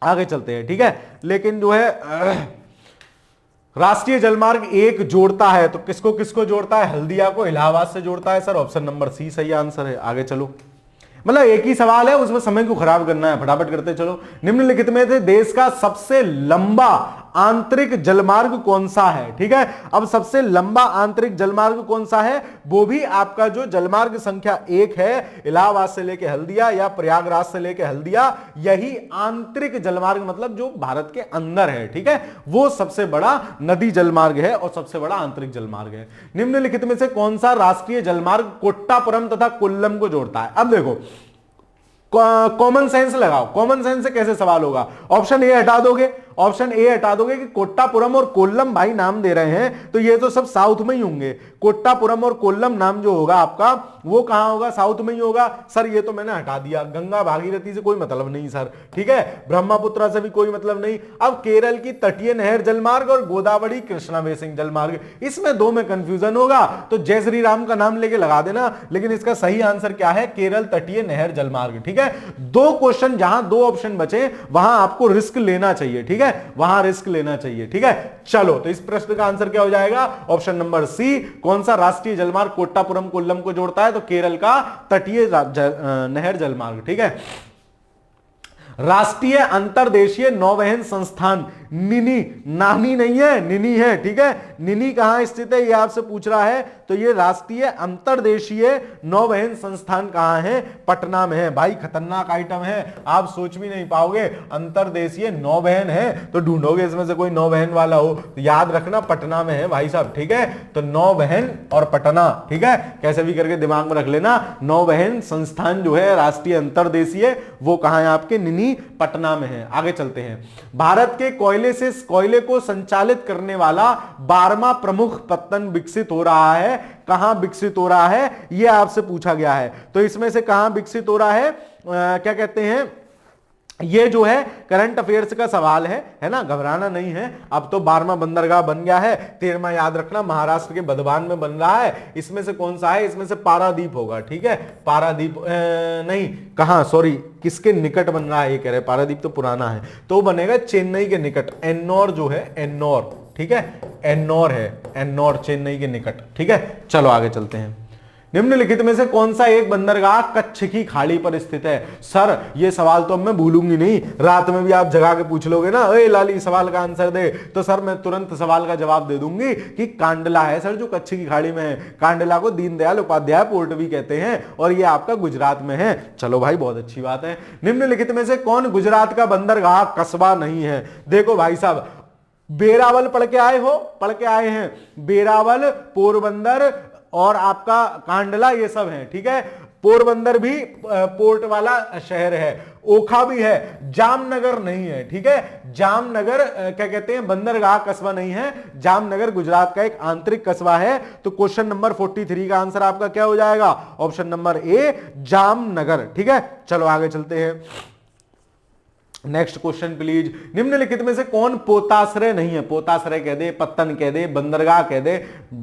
आगे चलते हैं। ठीक है लेकिन जो है राष्ट्रीय जलमार्ग 1 जोड़ता है तो किसको किसको जोड़ता है? हल्दिया को इलाहाबाद से जोड़ता है। सर ऑप्शन नंबर सी सही आंसर है। आगे चलो, मतलब एक ही सवाल है उसमें समय को खराब करना है, फटाफट करते चलो। निम्नलिखित में से देश का सबसे लंबा आंतरिक जलमार्ग कौन सा है? ठीक है अब सबसे लंबा आंतरिक जलमार्ग कौन सा है? वो भी आपका जो जलमार्ग संख्या 1 है, इलाहाबाद से लेके हल्दिया या प्रयागराज से लेके हल्दिया, यही आंतरिक जलमार्ग मतलब जो भारत के अंदर है। ठीक है वो सबसे बड़ा नदी जलमार्ग है और सबसे बड़ा आंतरिक जलमार्ग है। निम्नलिखित में से कौन सा राष्ट्रीय जलमार्ग कोट्टापुरम तथा कोल्लम को जोड़ता है? अब देखो कॉमन सेंस लगाओ। कॉमन सेंस से कैसे सवाल होगा? ऑप्शन ए हटा दोगे, ऑप्शन ए हटा दोगे कि कोट्टापुरम और कोल्लम भाई नाम दे रहे हैं तो ये तो सब साउथ में ही होंगे। कोट्टापुरम और कोल्लम नाम जो होगा आपका वो कहां होगा? साउथ में ही होगा। सर ये तो मैंने हटा दिया। गंगा भागीरथी से कोई मतलब नहीं सर। ठीक है ब्रह्मपुत्र से भी कोई मतलब नहीं। अब केरल की तटीय नहर जलमार्ग और गोदावरी कृष्णा बेसिन जलमार्ग, इसमें दो में कंफ्यूजन होगा तो जय श्री राम का नाम लेके लगा देना। लेकिन इसका सही आंसर क्या है? केरल तटीय नहर जलमार्ग। ठीक है 2 क्वेश्चन जहां 2 ऑप्शन बचे वहां आपको रिस्क लेना चाहिए। ठीक है वहां रिस्क लेना चाहिए। ठीक है चलो तो इस प्रश्न का आंसर क्या हो जाएगा? Option number C. कौन सा राष्ट्रीय जलमार्ग कोट्टापुरम कोल्लम को जोड़ता है? तो केरल का तटीय नहर जलमार्ग। ठीक है राष्ट्रीय अंतरदेशीय नौवहन संस्थान निनी, नानी नहीं है निनी है। ठीक है निनी कहां स्थित है ये आपसे पूछ रहा है तो ये राष्ट्रीय अंतरदेशीय नौवहन संस्थान कहां है? पटना में है। भाई खतरनाक आइटम है, आप सोच भी नहीं पाओगे। अंतरदेशीय नौवहन है तो ढूंढोगे इसमें से कोई नौवहन वाला हो तो याद रखना पटना में है भाई साहब। ठीक है तो नौवहन और पटना, ठीक है कैसे भी करके दिमाग में रख लेना। नौवहन संस्थान जो है राष्ट्रीय अंतरदेशीय वो कहां है? आपके निनी पटना में है। आगे चलते हैं। भारत के कोयले को संचालित करने वाला 12वां प्रमुख पत्तन विकसित हो रहा है। कहां विकसित हो रहा है यह आपसे पूछा गया है। तो इसमें से कहां विकसित हो रहा है? क्या कहते हैं ये जो है करंट अफेयर्स का सवाल है ना, घबराना नहीं है। अब तो 12वां बंदरगाह बन गया है, 13वां याद रखना महाराष्ट्र के बर्धमान में बन रहा है। इसमें से कौन सा है? इसमें से पारादीप होगा। ठीक है पारादीप नहीं कहां सॉरी किसके निकट बन रहा है ये कह रहे। पारादीप तो पुराना है तो बनेगा चेन्नई के निकट। एन्नौर जो है एन्नौर, ठीक है एन्नौर है, एन्नौर चेन्नई के निकट। ठीक है चलो आगे चलते हैं। निम्नलिखित में से कौन सा एक बंदरगाह कच्छ की खाड़ी पर स्थित है? सर ये सवाल तो अब मैं भूलूंगी नहीं, रात में भी आप जगा के पूछ लोगे ना, ए लाली सवाल का आंसर दे, तो सर मैं तुरंत सवाल का जवाब दे दूंगी कि कांडला है सर जो कच्छ की खाड़ी में है। कांडला को दीनदयाल उपाध्याय पोर्ट भी कहते हैं और ये आपका गुजरात में है। चलो भाई बहुत अच्छी बात है। निम्नलिखित में से कौन गुजरात का बंदरगाह कस्बा नहीं है? देखो भाई साहब बेरावल पढ़ के आए हो, पढ़ के आए हैं। बेरावल, पोरबंदर और आपका कांडला ये सब है। ठीक है पोरबंदर भी पोर्ट वाला शहर है, ओखा भी है, जामनगर नहीं है। ठीक है जामनगर क्या कहते हैं बंदरगाह कस्बा नहीं है। जामनगर गुजरात का एक आंतरिक कस्बा है। तो क्वेश्चन नंबर 43 का आंसर आपका क्या हो जाएगा? Option number A Jamnagar. ठीक है चलो आगे चलते हैं। Next question please. निम्नलिखित में से कौन पोताश्रय नहीं है? पोताश्रय कह दे, पत्तन कह दे, बंदरगाह कह दे,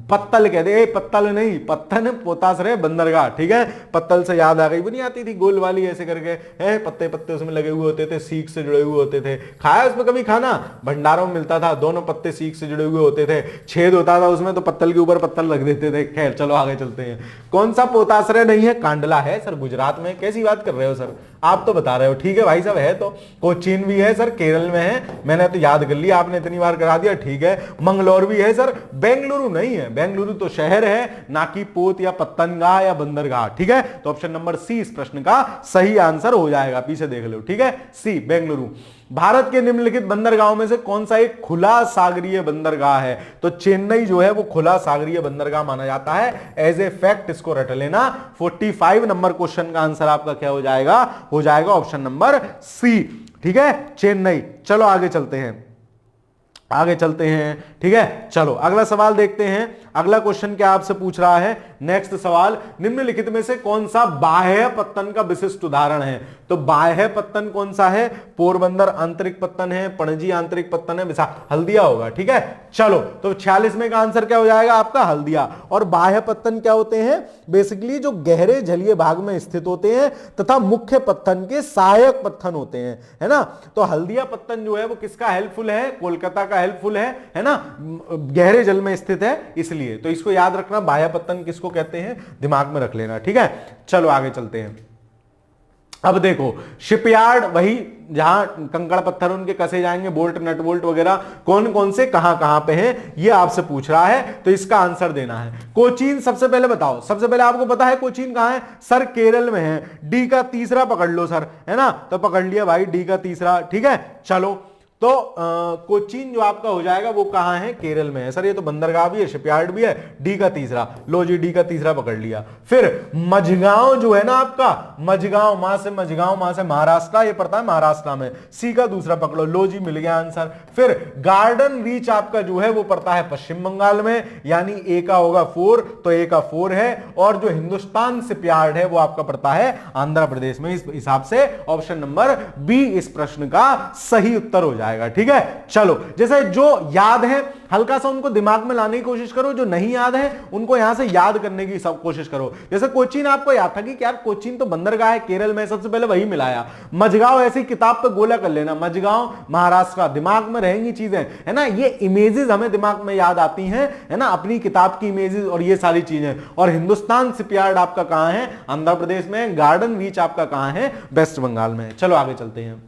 पत्तल कह दे। पत्तल नहीं पत्तन, पोताश्रय बंदरगाह। ठीक है पत्तल से याद आ गई, वो नहीं आती थी गोल वाली ऐसे करके है, पत्ते पत्ते उसमें लगे हुए होते थे, सीख से जुड़े हुए होते थे। खाया उसमें कभी खाना? भंडारों में मिलता था, दोनों पत्ते सीख से जुड़े हुए होते थे, छेद होता था उसमें तो पत्तल के ऊपर पत्तल रख देते थे। खैर चलो आगे चलते हैं। कौन सा पोताश्रय नहीं है? कांडला है सर गुजरात में। कैसी बात कर रहे हो सर, आप तो बता रहे हो। ठीक है भाई साहब है तो। कोचीन भी है सर केरल में है, मैंने तो याद कर लिया, आपने इतनी बार करा दिया। ठीक है मंगलौर भी है सर। बेंगलुरु नहीं है, बेंगलुरु तो शहर है ना कि पोत या पत्तनगाह या बंदरगाह। ठीक है तो ऑप्शन नंबर सी इस प्रश्न का सही आंसर हो जाएगा। पीछे देख लो। ठीक है सी बेंगलुरु। भारत के निम्नलिखित बंदरगाहों में से कौन सा एक खुला सागरीय बंदरगाह है? तो चेन्नई जो है वो खुला सागरीय बंदरगाह माना जाता है। एज ए फैक्ट इसको रट लेना। 45 नंबर क्वेश्चन का आंसर आपका क्या हो जाएगा? हो जाएगा ऑप्शन नंबर सी। ठीक है, चेन्नई। चलो आगे चलते हैं, आगे चलते हैं। ठीक है, चलो अगला सवाल देखते हैं। अगला क्वेश्चन क्या आपसे पूछ रहा है? नेक्स्ट सवाल, निम्नलिखित में से कौन सा बाह्य पत्तन का विशिष्ट उदाहरण है? तो बाह्य पत्तन कौन सा है? पोरबंदर आंतरिक पत्तन है, पणजी आंतरिक पत्तन है, हल्दिया होगा। ठीक है, चलो तो 46 में का आंसर क्या हो जाएगा आपका? हल्दिया। और बाह्य पत्तन क्या होते हैं? बेसिकली जो गहरे जलीय भाग में स्थित होते हैं तथा मुख्य पत्तन के सहायक पत्तन होते हैं, है ना। तो हल्दिया पत्तन जो है वो किसका हेल्पफुल है? कोलकाता का हेल्पफुल है ना, गहरे जल में स्थित है इसलिए। तो इसको याद रखना, बाह्य पत्तन किसको कहते हैं, दिमाग में रख लेना। ठीक है, चलो आगे चलते हैं। अब देखो, शिपयार्ड वही जहां कंकड़ पत्थर उनके कसे जाएंगे, बोल्ट नट बोल्ट वगैरह कौन कौन से कहां कहां पे हैं, ये आपसे पूछ रहा है, तो इसका आंसर देना है। कोचीन सबसे पहले बताओ, सबसे पहले आपको पता है कोचीन कहां है? सर केरल में है। डी का तीसरा पकड़ लो सर, है ना, तो पकड़ लिया भाई डी का तीसरा। ठीक है, चलो तो कोचीन जो आपका हो जाएगा वो कहां है? केरल में है। सर ये तो बंदरगाह भी है, शिपयार्ड भी है, डी का तीसरा। लो जी, डी का तीसरा पकड़ लिया। फिर मझगांव जो है ना आपका, मझगांव, मां से मझगांव, मां से महाराष्ट्र, ये पड़ता है महाराष्ट्र में। सी का दूसरा पकड़ो। लो जी, मिल गया आंसर। फिर गार्डन रीच आपका जो है वो पड़ता है पश्चिम बंगाल में, यानी ए का होगा 4, तो ए का 4 है। और जो हिंदुस्तान शिपयार्ड है वो आपका पड़ता है आंध्र प्रदेश में। इस हिसाब से ऑप्शन नंबर बी इस प्रश्न का सही उत्तर हो जाएगा। ठीक है, चलो जैसे जो याद है हल्का सा उनको दिमाग में लाने की कोशिश करो, जो नहीं याद है उनको यहां से याद करने की सब कोशिश करो। जैसे कोचीन आपको याद था कि यार कोचीन तो बंदरगाह है केरल में, सबसे पहले वही मिलाया। मझगांव ऐसी किताब पे गोला कर लेना, मझगांव महाराष्ट्र, दिमाग में रहेंगी चीजें, है ना। ये इमेजेस हमें दिमाग में याद आती हैं, है ना, अपनी किताब की इमेजेस और ये सारी चीजें। और हिंदुस्तान शिपयार्ड आपका कहां है? आंध्र प्रदेश में। गार्डन रीच आपका कहां है? वेस्ट बंगाल में। चलो आगे चलते हैं।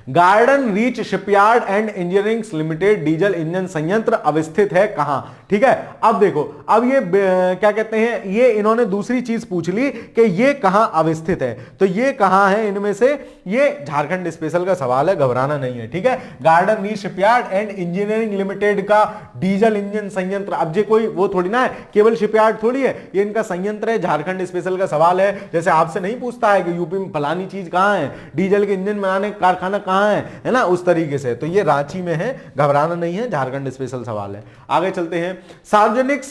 Garden reach shipyard and engineering limited diesel engine संयंत्र अवस्थित है कहां? ठीक है, अब देखो, अब ये क्या कहते हैं, ये इन्होंने दूसरी चीज पूछ ली कि ये कहां अवस्थित है, तो ये कहां है इनमें से? ये झारखंड स्पेशल का सवाल है, घबराना नहीं है। ठीक है, garden reach shipyard and engineering limited का डीजल इंजन संयंत्र, अब ये कोई वो थोड़ी ना है, केवल शिपयार्ड थोड़ी है, ये इनका संयंत्र है। झारखंड स्पेशल का सवाल है, जैसे आपसे नहीं पूछता है कि यूपी में फलानी चीज कहां है, डीजल के इंजन बनाने का कारखाना कहां है ना, उस तरीके से। तो ये रांची में है, घबराना नहीं है, झारखंड स्पेशल सवाल है। आगे चलते हैं। सार्वजनिक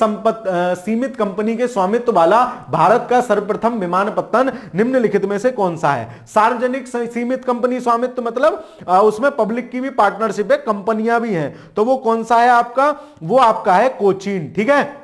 सीमित कंपनी के स्वामित्व वाला भारत का सर्वप्रथम विमानपत्तन निम्नलिखित में से कौन सा है? सार्वजनिक सीमित कंपनी स्वामित्व मतलब उसमें पब्लिक की भी पार्टनरशिप है, कंपनियां भी हैं, तो वो कौन सा है आपका? वो आपका है कोचीन। ठीक है,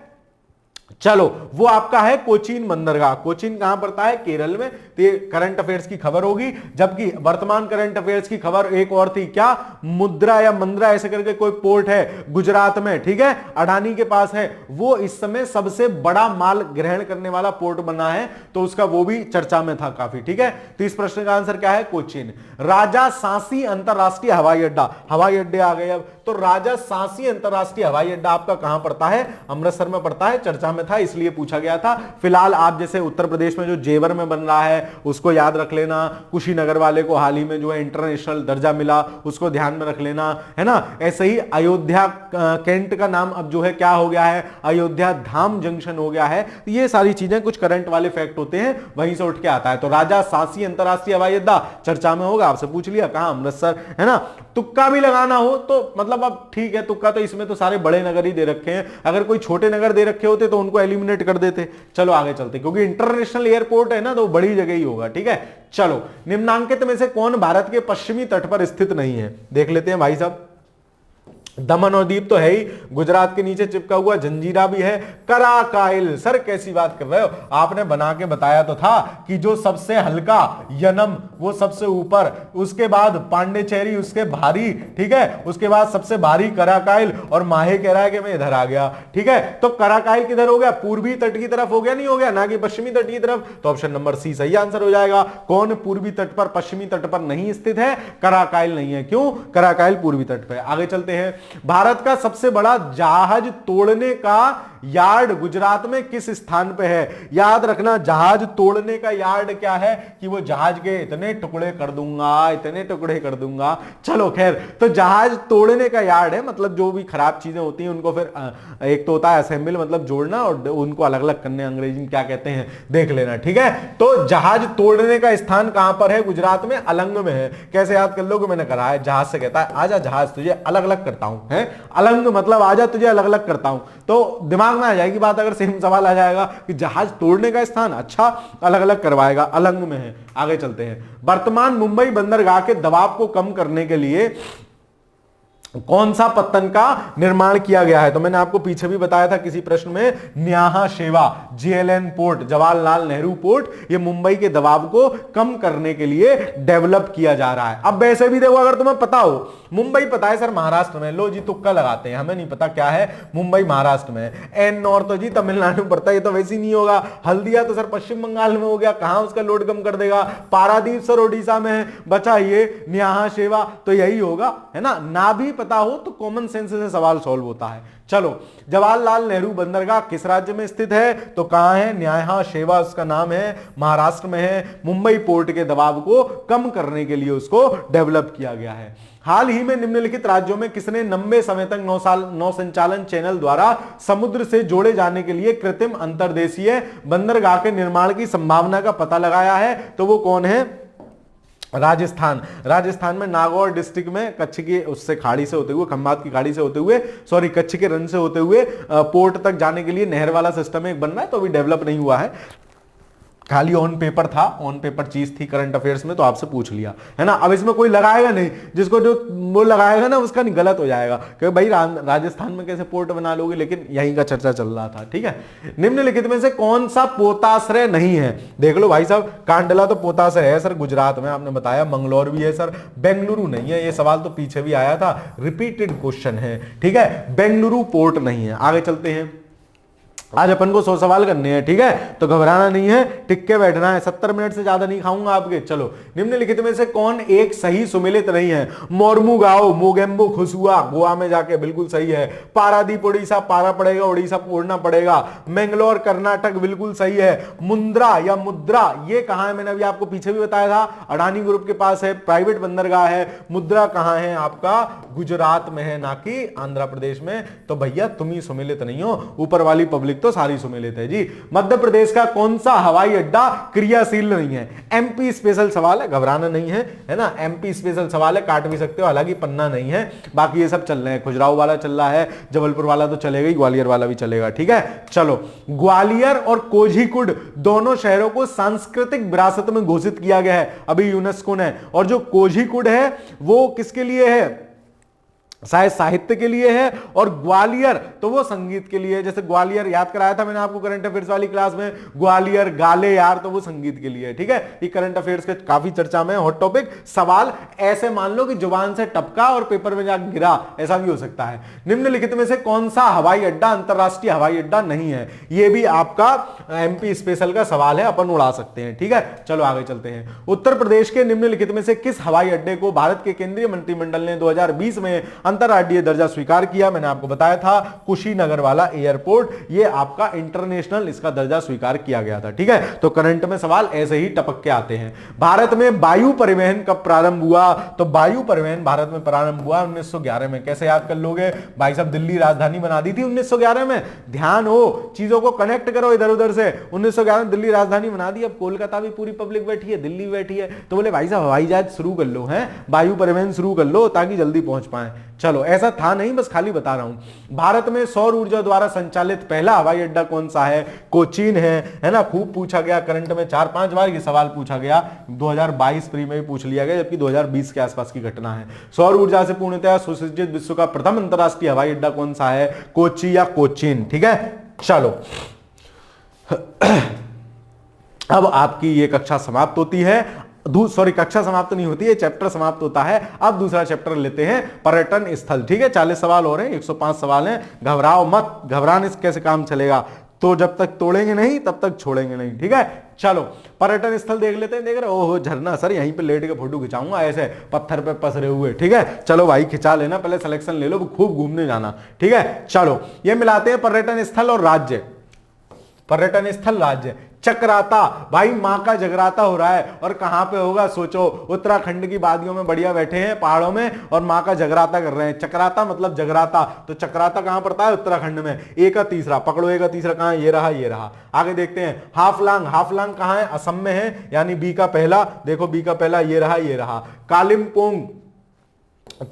चलो वो आपका है कोचीन बंदरगाह। कोचीन कहां पड़ता है? केरल में। तो ये करंट अफेयर्स की खबर होगी। जबकि वर्तमान करंट अफेयर्स की खबर एक और थी, क्या? मुद्रा या मंद्रा ऐसे करके कोई पोर्ट है गुजरात में, ठीक है, अडानी के पास है, वो इस समय सबसे बड़ा माल ग्रहण करने वाला पोर्ट बना है, तो उसका वो भी चर्चा में था काफी। ठीक है, तो इस प्रश्न का आंसर क्या है? कोचीन। राजा सांसी अंतरराष्ट्रीय हवाई अड्डा, हवाई अड्डे आ गए अब, तो राजा सांसी अंतरराष्ट्रीय हवाई अड्डा आपका कहां पड़ता है? अमृतसर में पड़ता है, चर्चा में था इसलिए पूछा गया था। फिलहाल आप जैसे उत्तर प्रदेश में जो जेवर में बन रहा है उसको याद रख लेना, कुशीनगर वाले को हाल ही में जो है इंटरनेशनल दर्जा मिला, उसको ध्यान में रख लेना, है ना। ऐसे ही अयोध्या कैंट का नाम अब जो है क्या हो गया है? अयोध्या धाम जंक्शन हो गया है। ये सारी चीजें कुछ करंट वाले फैक्ट होते हैं, वहीं से उठ के आता है। तो राजा सांसी अंतरराष्ट्रीय हवाई अड्डा चर्चा में होगा, आपसे पूछ लिया कहां? अमृतसर, है ना। तुक्का भी लगाना हो तो मतलब अब ठीक है, तुक्का तो इसमें तो सारे बड़े नगर ही दे रखे हैं, अगर कोई छोटे नगर दे रखे होते तो उनको एलिमिनेट कर देते। चलो आगे चलते, क्योंकि इंटरनेशनल एयरपोर्ट है ना, तो बड़ी जगह ही होगा। ठीक है, चलो निम्नांकित में से कौन भारत के पश्चिमी तट पर स्थित नहीं है? देख लेते हैं भाई साहब। दमन और दीप तो है ही, गुजरात के नीचे चिपका हुआ, जंजीरा भी है। कराकाइल, सर कैसी बात कर रहे हो, आपने बना के बताया तो था कि जो सबसे हल्का यनम वो सबसे ऊपर, उसके बाद पांडेचेरी उसके भारी, ठीक है, उसके बाद सबसे भारी कराकाइल, और माहे कह रहा है कि मैं इधर आ गया। ठीक है, तो कराकाइल किधर हो गया? पूर्वी तट की तरफ हो गया, नहीं हो गया, ना कि पश्चिमी तट की तरफ। तो ऑप्शन नंबर सी सही आंसर हो जाएगा। कौन पूर्वी तट पर, पश्चिमी तट पर नहीं स्थित है? कराकाइल नहीं है। क्यों? कराकाइल पूर्वी तट पर। आगे चलते हैं। भारत का सबसे बड़ा जहाज तोड़ने का यार्ड गुजरात में किस स्थान पे है? याद रखना, जहाज तोड़ने का यार्ड क्या है कि वो जहाज के इतने टुकड़े कर दूंगा, इतने टुकड़े कर दूंगा। चलो खैर, तो जहाज तोड़ने का यार्ड है मतलब जो भी खराब चीजें होती हैं उनको फिर एक तो होता है असेंबल, मतलब जोड़ना, और उनको अलग अलग करने, अंग्रेजी में क्या कहते हैं देख लेना, ठीक है। तो जहाज तोड़ने का स्थान कहां पर है? गुजरात में अलंग में है। कैसे याद कर लोगे? मैंने कहा है जहाज से कहता है आजा जहाज तुझे अलग अलग करता हूं, है अलंग मतलब आजा तुझे अलग अलग करता हूं। तो दिमाग में आ जाएगी बात अगर सेम सवाल आ जाएगा कि जहाज तोड़ने का स्थान, अच्छा अलग अलग करवाएगा, अलंग में है। आगे चलते हैं। वर्तमान मुंबई बंदरगाह के दबाव को कम करने के लिए कौन सा पत्तन का निर्माण किया गया है? तो मैंने आपको पीछे भी बताया था किसी प्रश्न में, न्याहा शेवा JLN port, Jawaharlal Nehru port, ये मुंबई के दबाव को कम करने के लिए डेवलप किया जा रहा है। अब वैसे भी देखो, अगर तुम्हें पता हो, मुंबई पता है सर महाराष्ट्र में, लो जी तुक्का लगाते हैं, हमें नहीं पता क्या है, मुंबई महाराष्ट्र में है, एन नॉर्थ तो जी तमिलनाडु में पड़ता है, ये तो वैसे ही नहीं होगा। हल्दिया तो सर पश्चिम बंगाल में हो गया, कहां उसका लोड कम कर देगा? पारादीप सर ओडिशा में है, बचा ये न्याहा शेवा, तो यही होगा, है ना भी पता हो तो कॉमन सेंस से सवाल सॉल्व होता है। चलो, जवाहरलाल नेहरू बंदरगाह किस राज्य में स्थित है? तो कहां है? न्याहा शेवा उसका नाम है, महाराष्ट्र में है। मुंबई पोर्ट के दबाव को कम करने के लिए उसको डेवलप किया गया है। हाल ही में निम्नलिखित राज्यों में किसने 90 समय तक नौ संचालन चैनल द्वारा समुद्र से जोड़े जाने के लिए कृत्रिम अंतर्देशीय बंदरगाह के निर्माण की संभावना का पता लगाया है? तो वो कौन है? राजस्थान। राजस्थान में नागौर डिस्ट्रिक्ट में कच्छ की उससे खाड़ी से होते हुए, खंभात की खाड़ी से होते हुए, सॉरी कच्छ के रन से होते हुए पोर्ट तक जाने के लिए नहर वाला सिस्टम एक बन रहा है, तो अभी डेवलप नहीं हुआ है, खाली ऑन पेपर था, ऑन पेपर चीज थी करंट अफेयर्स में, तो आपसे पूछ लिया, है ना। अब इसमें कोई लगाएगा नहीं, जिसको जो वो लगाएगा ना उसका नहीं, गलत हो जाएगा कि भाई राजस्थान में कैसे पोर्ट बना लोगे, लेकिन यहीं का चर्चा चल रहा था, ठीक है। निम्नलिखित में से कौन सा पोताश्रय नहीं है? देख लो भाई साहब, कांडला तो पोताश्रय है सर गुजरात में, आपने बताया, मंगलौर भी है सर, बेंगलुरु नहीं है, ये सवाल तो पीछे भी आया था, रिपीटेड क्वेश्चन है, ठीक है, बेंगलुरु पोर्ट नहीं है। आगे चलते हैं, आज अपन को 100 सवाल करने हैं, ठीक है, तो घबराना नहीं है, टिक के बैठना है, 70 मिनट से ज्यादा नहीं खाऊंगा आपके। चलो, निम्नलिखित में से कौन एक सही सुमेलित नहीं है? मोरमुगाओ, मोगेम्बो, खुसुआ, गोवा में जाके बिल्कुल सही है। पारादीप उड़ीसा, पारा पड़ेगा, उड़ीसा पढ़ना पड़ेगा। मैंगलोर कर्नाटक बिल्कुल सही है। मुंद्रा या मुद्रा, ये कहां है? मैंने अभी आपको पीछे भी बताया था, अडानी ग्रुप के पास है, प्राइवेट बंदरगाह है। मुद्रा कहां है? आपका गुजरात में है, ना कि आंध्र प्रदेश में। तो भैया तुम ही सुमेलित नहीं हो, ऊपर वाली पब्लिक तो सारी सुमेलित है जी। मध्य प्रदेश का कौन सा हवाई अड्डा क्रियाशील नहीं है? एमपी स्पेशल सवाल है, घबराना नहीं है, है ना, एमपी स्पेशल सवाल है, काट भी सकते हो, हालांकि पन्ना नहीं है, बाकी ये सब चल रहे हैं, खुजराहो वाला चल रहा है, जबलपुर वाला तो चलेगा ही, ग्वालियर वाला भी चलेगा, ठीक है। चलो, ग्वालियर और कोझीकोड दोनों शहरों को सांस्कृतिक विरासत में घोषित किया गया है अभी यूनेस्को ने, और जो कोझीकोड है वो किसके लिए है? शायद साहित्य के लिए है, और ग्वालियर तो वो संगीत के लिए है। जैसे ग्वालियर याद कराया था मैंने आपको करंट अफेयर्स वाली क्लास में, ग्वालियर गाले यार, तो वो संगीत के लिए है, ठीक है। ये करंट अफेयर्स के काफी चर्चा में हॉट टॉपिक सवाल, ऐसे मान लो कि जुबान से टपका और पेपर में जाकर गिरा, ऐसा भी हो सकता है। निम्नलिखित में से कौन सा हवाई अड्डा अंतरराष्ट्रीय हवाई अड्डा नहीं है? ये भी आपका एमपी स्पेशल का सवाल है, अपन उड़ा सकते हैं, ठीक है। चलो आगे चलते हैं। उत्तर प्रदेश के निम्नलिखित में से किस हवाई अड्डे को भारत के केंद्रीय मंत्रिमंडल ने 2020 में अंतरराष्ट्रीय दर्जा स्वीकार किया? मैंने आपको बताया था, कुशीनगर वाला एयरपोर्ट, ये आपका इंटरनेशनल इसका दर्जा स्वीकार किया गया था, ठीक है। तो करंट में सवाल ऐसे ही टपक के आते हैं। भारत में वायु परिवहन कब प्रारंभ हुआ? तो वायु परिवहन भारत में प्रारंभ हुआ 1911 में। कैसे याद कर लोगे भाई साहब? दिल्ली राजधानी बना दी थी 1911 में, ध्यान हो, चीजों को कनेक्ट करो इधर उधर से। 1911 में दिल्ली राजधानी बना दी, अब कोलकाता भी पूरी पब्लिक बैठी है, दिल्ली बैठी है, तो बोले भाई साहब हवाई जहाज शुरू कर लो, है वायु परिवहन शुरू कर लो ताकि जल्दी पहुंच पाए। चलो, ऐसा था नहीं, बस खाली बता रहा हूं। भारत में सौर ऊर्जा द्वारा संचालित पहला हवाई अड्डा कौन सा है? कोचीन है ना, खूब पूछा गया करंट में, 4-5 बार ये सवाल पूछा गया, 2022 प्री में भी पूछ लिया गया, जबकि 2020 के आसपास की घटना है। सौर ऊर्जा से पूर्णतया सुसज्जित विश्व का प्रथम अंतरराष्ट्रीय हवाई अड्डा कौन सा है? कोची या कोचीन, ठीक है। चलो अब आपकी ये कक्षा समाप्त होती है, सॉरी कक्षा समाप्त नहीं होती है, चैप्टर समाप्त होता है। अब दूसरा चैप्टर लेते हैं, पर्यटन स्थल, ठीक है। 40 सवाल हो रहे हैं, 105 सवाल हैं, घबराओ मत, घबराने से कैसे काम चलेगा? तो जब तक तोड़ेंगे नहीं तब तक छोड़ेंगे नहीं, ठीक है। चलो पर्यटन स्थल देख लेते हैं। देख रहे हो, ओहो झरना, सर यहीं पे लेट के फोटो खिंचाऊंगा ऐसे पत्थर पे पसरे हुए। ठीक है, चलो भाई खिंचा लेना, पहले सिलेक्शन ले लो, खूब घूमने जाना। ठीक है, चलो ये मिलाते हैं पर्यटन स्थल और राज्य। पर्यटन स्थल राज्य, चक्राता, भाई मां का जगराता हो रहा है, और कहां पे होगा सोचो, उत्तराखंड की वादियों में बढ़िया बैठे हैं पहाड़ों में और मां का जगराता कर रहे हैं। चक्राता मतलब जगराता, तो चक्राता कहां पड़ता है? उत्तराखंड में। ए का तीसरा पकड़ो, ए का तीसरा कहां है? ये रहा, ये रहा। आगे देखते हैं हाफलांग, हाफलांग कहां है? असम में है, यानी बी का पहला, देखो बी का पहला, ये रहा, ये रहा। कालिम्पोंग,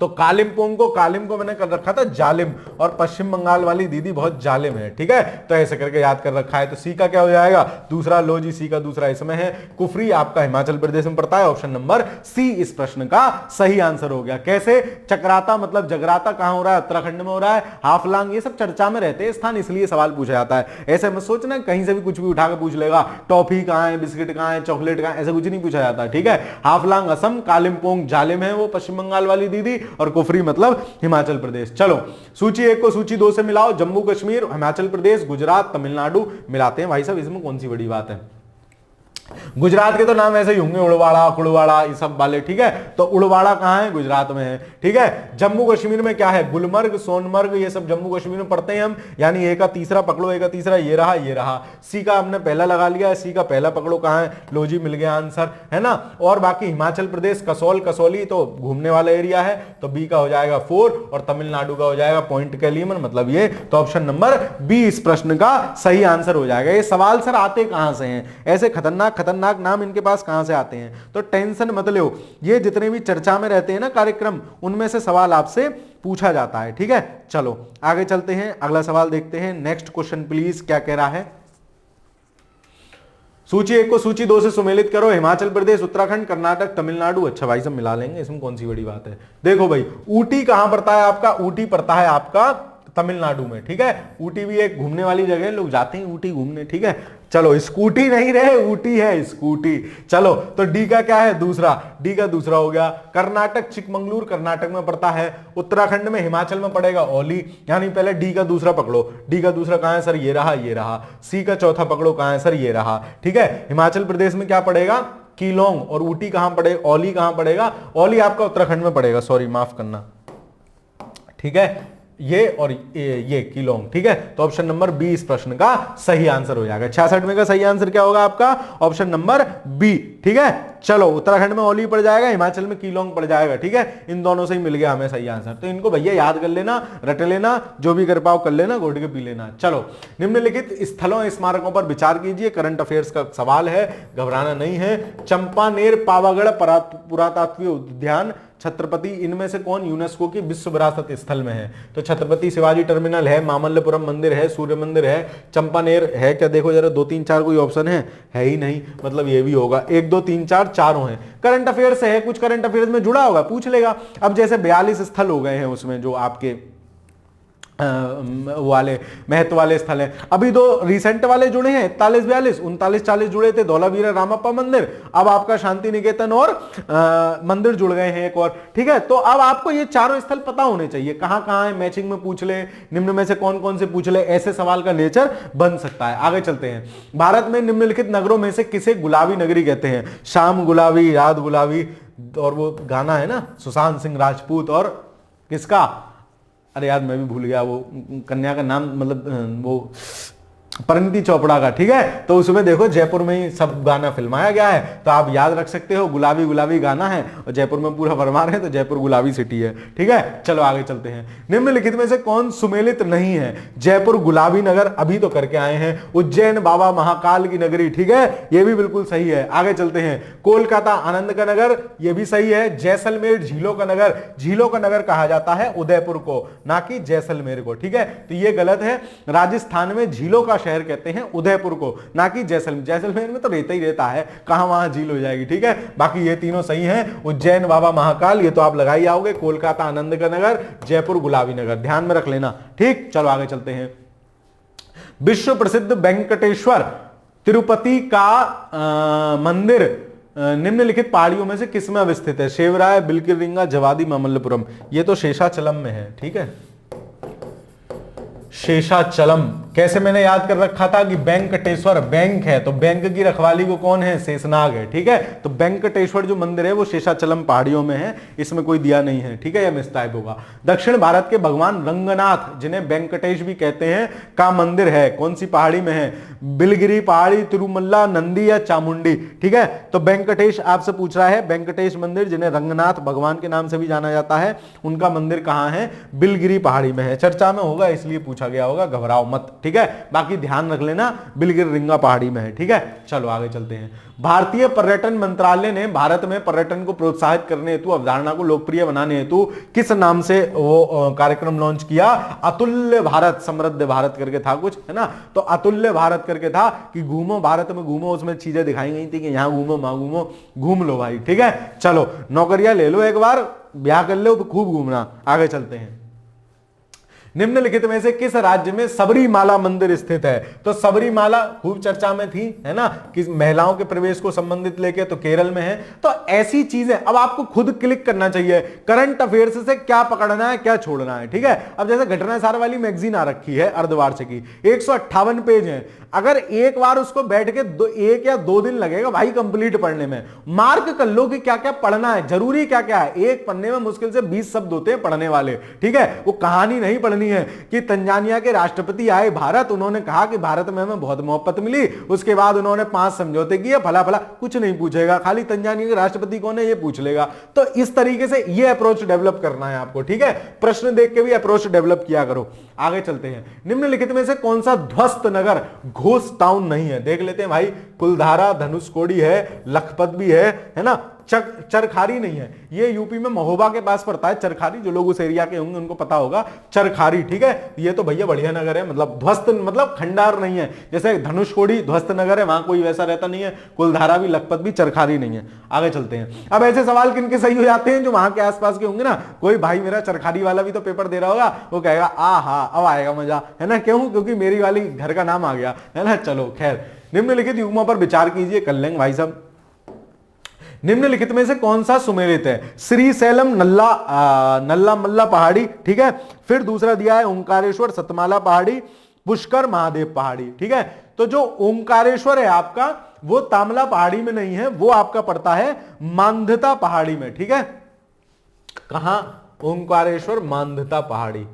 तो कालिम्पोंग को, कालिम को मैंने कर रखा था जालिम, और पश्चिम बंगाल वाली दीदी बहुत जालिम है। ठीक है, तो ऐसे करके याद कर रखा है। तो सी का क्या हो जाएगा? दूसरा। लो जी, सी का दूसरा इसमें है। कुफरी आपका हिमाचल प्रदेश में पड़ता है। ऑप्शन नंबर सी इस प्रश्न का सही आंसर हो गया। कैसे? चक्राता मतलब जगराता कहां हो रहा है? उत्तराखंड में हो रहा है। हाफलांग ये सब चर्चा में रहते हैं स्थान, इसलिए सवाल पूछा जाता है। ऐसे मत सोचना कहीं से भी कुछ भी उठा के पूछ लेगा, टॉफी कहां है, बिस्किट कहां है, चॉकलेट कहां है, ऐसा कुछ नहीं पूछा जाता। ठीक है, हाफलांग असम, कालिम्पोंग जालिम है वो पश्चिम बंगाल वाली दीदी, और कुफरी मतलब हिमाचल प्रदेश। चलो सूची 1 को सूची 2 से मिलाओ। जम्मू कश्मीर, हिमाचल प्रदेश, गुजरात, तमिलनाडु मिलाते हैं। भाई साहब इसमें कौन सी बड़ी बात है? गुजरात के तो नाम ऐसे ही होंगे, उड़वाड़ा, कुड़वाड़ा, ये सब वाले। ठीक है, तो उड़वाड़ा कहां है? गुजरात में है। ठीक है, जम्मू कश्मीर में क्या है? गुलमर्ग, सोनमर्ग, ये सब जम्मू कश्मीर में पढ़ते हैं हम, यानी ए का तीसरा पकड़ो, ए का तीसरा, ये रहा, ये रहा। सी का हमने पहला लगा लिया है, सी का पहला पकड़ो कहां है? लो जी मिल गया आंसर, है ना। और बाकी हिमाचल प्रदेश, कसौल, कसौली तो घूमने वाला एरिया है, तो बी का हो जाएगा 4, और तमिलनाडु का हो जाएगा पॉइंट कैलियमन, मतलब ये। तो ऑप्शन नंबर बी इस प्रश्न का सही आंसर हो जाएगा। ये सवाल सर आते कहां से हैं? ऐसे खतरनाक खतरनाक नाम इनके पास कहां से आते हैं? तो टेंशन मत लो, ये जितने भी चर्चा में रहते हैं ना कार्यक्रम, उनमें से सवाल आपसे पूछा जाता है। ठीक है, चलो आगे चलते हैं, अगला सवाल देखते हैं। नेक्स्ट क्वेश्चन प्लीज, क्या कह रहा है? सूची 1 को सूची 2 से सुमेलित करो। हिमाचल प्रदेश, उत्तराखंड, कर्नाटक, तमिलनाडु। अच्छा भाई सब मिला लेंगे, इसमें कौन सी बड़ी बात है? देखो भाई, ऊटी कहां पड़ता है आपका? ऊटी पड़ता है आपका तमिलनाडु में। ठीक है, ऊटी भी एक घूमने वाली जगह है, लोग जाते हैं ऊटी घूमने। ठीक है, चलो स्कूटी नहीं रहे, ऊटी है स्कूटी। चलो तो डी का क्या है? दूसरा, डी का दूसरा हो गया। कर्नाटक, चिकमंगलूर कर्नाटक में पड़ता है। उत्तराखंड में, हिमाचल में पड़ेगा ओली, यानी पहले डी का दूसरा पकड़ो। डी का दूसरा कहां है सर? ये रहा, ये रहा। सी का चौथा पकड़ो कहां है सर? ये रहा। ठीक है, हिमाचल प्रदेश में क्या पड़ेगा? कीलोंग। और ऊटी कहां पड़ेगा? ओली कहां पड़ेगा? ओली आपका उत्तराखंड में पड़ेगा, सॉरी माफ करना। ठीक है, ये और ये कीलोंग। ठीक है, तो ऑप्शन नंबर बी इस प्रश्न का सही आंसर हो जाएगा। 66 में का सही आंसर क्या होगा आपका? Option number B. ठीक है, चलो उत्तराखंड में ओली पड़ जाएगा, हिमाचल में कीलोंग पड़ जाएगा। ठीक है, इन दोनों से ही मिल गया हमें सही आंसर। तो इनको भैया याद कर लेना, रट लेना, जो भी कर पाओ कर लेना, घोट के पी लेना। चलो, निम्नलिखित स्थलों स्मारकों पर विचार कीजिए। करंट अफेयर्स का सवाल है, घबराना नहीं है। चंपानेर, पावागढ़ पुरातात्विक उद्यान, छत्रपति, इनमें से कौन यूनेस्को की विश्व विरासत स्थल में है? तो छत्रपति शिवाजी टर्मिनल है, मामल्लपुरम मंदिर है, सूर्य मंदिर है, चंपानेर है क्या? देखो जरा 2 3 4 कोई ऑप्शन है ही नहीं, मतलब ये भी होगा। 1 2 3 4 चारों हैं। करंट अफेयर्स है, कुछ करंट अफेयर्स में जुड़ा होगा, पूछ लेगा। अब जैसे 42 स्थल हो गए हैं उसमें, जो आपके वाले महत्व वाले स्थल हैं। अभी 2 रिसेंट वाले जुड़े हैं, 41 42 39 40 जुड़े थे, धौलावीरा रामप्पा मंदिर। अब आपका शांति निकेतन और मंदिर जुड़ गए हैं एक और। ठीक है, तो अब आपको ये चारों स्थल पता होने चाहिए, कहां कहां है, मैचिंग में पूछ ले, निम्न में से कौन कौन से पूछ ले, ऐसे सवाल का नेचर बन सकता है। आगे चलते हैं। भारत में निम्नलिखित नगरों में से किसे गुलाबी नगरी कहते हैं? शाम गुलाबी, रात गुलाबी, और वो गाना है ना सुशांत सिंह राजपूत और किसका, अरे यार मैं भी भूल गया वो कन्या का नाम, मतलब वो परिणीति चोपड़ा का। ठीक है, तो उसमें देखो जयपुर में ही सब गाना फिल्माया गया है, तो आप याद रख सकते हो, गुलाबी गुलाबी गाना है और जयपुर में पूरा भरमा रहे हैं, तो जयपुर गुलाबी सिटी है। ठीक है, चलो आगे चलते हैं। निम्नलिखित में से कौन सुमेलित नहीं है? जयपुर गुलाबी नगर अभी तो करके आए हैं। उज्जैन बाबा महाकाल की नगरी, ठीक है, ये भी बिल्कुल सही है। आगे चलते हैं। कोलकाता आनंद का नगर, ये भी सही है। जैसलमेर झीलों का नगर, झीलों का नगर कहा जाता है उदयपुर को, ना कि जैसलमेर को। ठीक है, तो ये गलत है। राजस्थान में झीलों का शहर कहते हैं उदयपुर को, ना कि जैसलमेर। जैसलमेर में तो रहता ही रहता है, कहां वहां झील हो जाएगी। ठीक है, बाकी ये तीनों सही हैं। उज्जैन बाबा महाकाल ये तो आप लगा ही आओगे, कोलकाता आनंद का नगर, जयपुर गुलाबी नगर, ध्यान में रख लेना। ठीक, चलो आगे चलते हैं। विश्व प्रसिद्ध वेंकटेश्वर तिरुपति का मंदिर निम्नलिखित पहाड़ियों में से किसमें अवस्थित है? शेवराय, बिल्किरिंगा, जवादी, मामल्लपुरम। ये तो शेषाचलम में है। ठीक है, शेषाचलम कैसे मैंने याद कर रखा था कि वेंकटेश्वर बैंक है, तो बैंक की रखवाली को कौन है, शेषनाग है, ठीक है। तो वेंकटेश्वर जो मंदिर है वो शेषाचलम पहाड़ियों में है, इसमें कोई दिया नहीं है, ठीक है, यह मिस टाइप होगा। दक्षिण भारत के भगवान रंगनाथ, जिन्हें वेंकटेश भी कहते हैं, का मंदिर है, कौन सी पहाड़ी में है, बिलगिरी पहाड़ी, तिरुमल्ला, नंदी या चामुंडी, ठीक है। तो वेंकटेश आपसे पूछ रहा है, वेंकटेश मंदिर जिन्हें रंगनाथ भगवान के नाम से भी जाना जाता है, उनका मंदिर कहां है, बिलगिरी पहाड़ी में है। चर्चा में होगा इसलिए पूछा गया होगा, घबराओ मत, ठीक है। बाकी ध्यान रख लेना बिलगिरी रिंगा पहाड़ी में है, ठीक है। चलो आगे चलते हैं। भारतीय पर्यटन मंत्रालय ने भारत में पर्यटन को प्रोत्साहित करने हेतु, अवधारणा को लोकप्रिय बनाने हेतु किस नाम से वो कार्यक्रम लॉन्च किया, अतुल्य भारत, समृद्ध भारत करके था कुछ, है ना। तो अतुल्य भारत करके था कि घूमो भारत में घूमो, उसमें चीजें दिखाई गई थी कि यहां घूमो वहां घूमो, घूम लो भाई, ठीक है। चलो नौकरियां ले लो, एक बार ब्याह कर लो तो खूब घूमना। आगे चलते हैं। निम्नलिखित में से किस राज्य में सबरीमाला मंदिर स्थित है, तो सबरीमाला खूब चर्चा में थी, है ना, कि महिलाओं के प्रवेश को संबंधित लेके, तो केरल में है। तो ऐसी चीजें अब आपको खुद क्लिक करना चाहिए, करंट अफेयर्स से क्या पकड़ना है क्या छोड़ना है, ठीक है। अब जैसे घटना सार वाली मैगजीन आ रखी है अर्धवार्षिकी, 158 पेज है, अगर एक बार उसको बैठ के 1 या 2 दिन लगेगा भाई कंप्लीट पढ़ने में। मार्क कर लो कि क्या क्या पढ़ना है, जरूरी क्या क्या है। एक पन्ने में मुश्किल से 20 शब्द होते हैं पढ़ने वाले, ठीक है। वो कहानी नहीं पढ़नी है कि तंजानिया के राष्ट्रपति आए भारत, उन्होंने कहा कि भारत में हमें बहुत मोहब्बत मिली, उसके बाद उन्होंने 5 समझौते किए, फला फला, कुछ नहीं पूछेगा, खाली तंजानिया के राष्ट्रपति कौन है ये पूछ लेगा। तो इस तरीके से ये अप्रोच डेवलप करना है आपको, ठीक है। प्रश्न देख के भी अप्रोच डेवलप किया करो। आगे चलते हैं। निम्नलिखित में से कौन सा ध्वस्त नगर घोस्ट टाउन नहीं है, देख लेते हैं भाई। कुलधारा, धनुषकोडी है, लखपत भी है ना, चरखारी नहीं है। ये यूपी में महोबा के पास पड़ता है चरखारी, जो लोग उस एरिया के होंगे उनको पता होगा चरखारी, ठीक है। ये तो भैया बढ़िया नगर है, मतलब ध्वस्त मतलब खंडार नहीं है। जैसे धनुषकोडी ध्वस्त नगर है, वहां कोई वैसा रहता नहीं है। कुलधारा भी, लखपत भी चरखारी नहीं है। आगे चलते हैं। अब ऐसे सवाल किनके सही हो जाते हैं, जो वहां के आसपास के होंगे ना। कोई भाई मेरा चरखारी वाला भी तो पेपर दे रहा होगा, वो कहेगा आ हा अब आएगा मजा, है ना। क्यों, क्योंकि मेरी वाली घर का नाम आ गया, है ना। चलो खैर, निम्नलिखित युग्मों पर विचार कीजिए, कर लेंगे भाई साहब। निम्नलिखित में से कौन सा सुमेलित है, श्रीशैलम, नल्ला मल्ला पहाड़ी, ठीक है। फिर दूसरा दिया है ओंकारेश्वर, सतमाला पहाड़ी, पुष्कर, महादेव पहाड़ी, ठीक है। तो जो ओंकारेश्वर है आपका वो तामला पहाड़ी में नहीं है, वो आपका पड़ता है मांधता पहाड़ी में, ठीक है। कहां, ओंकारेश्वर मांधता पहाड़ी,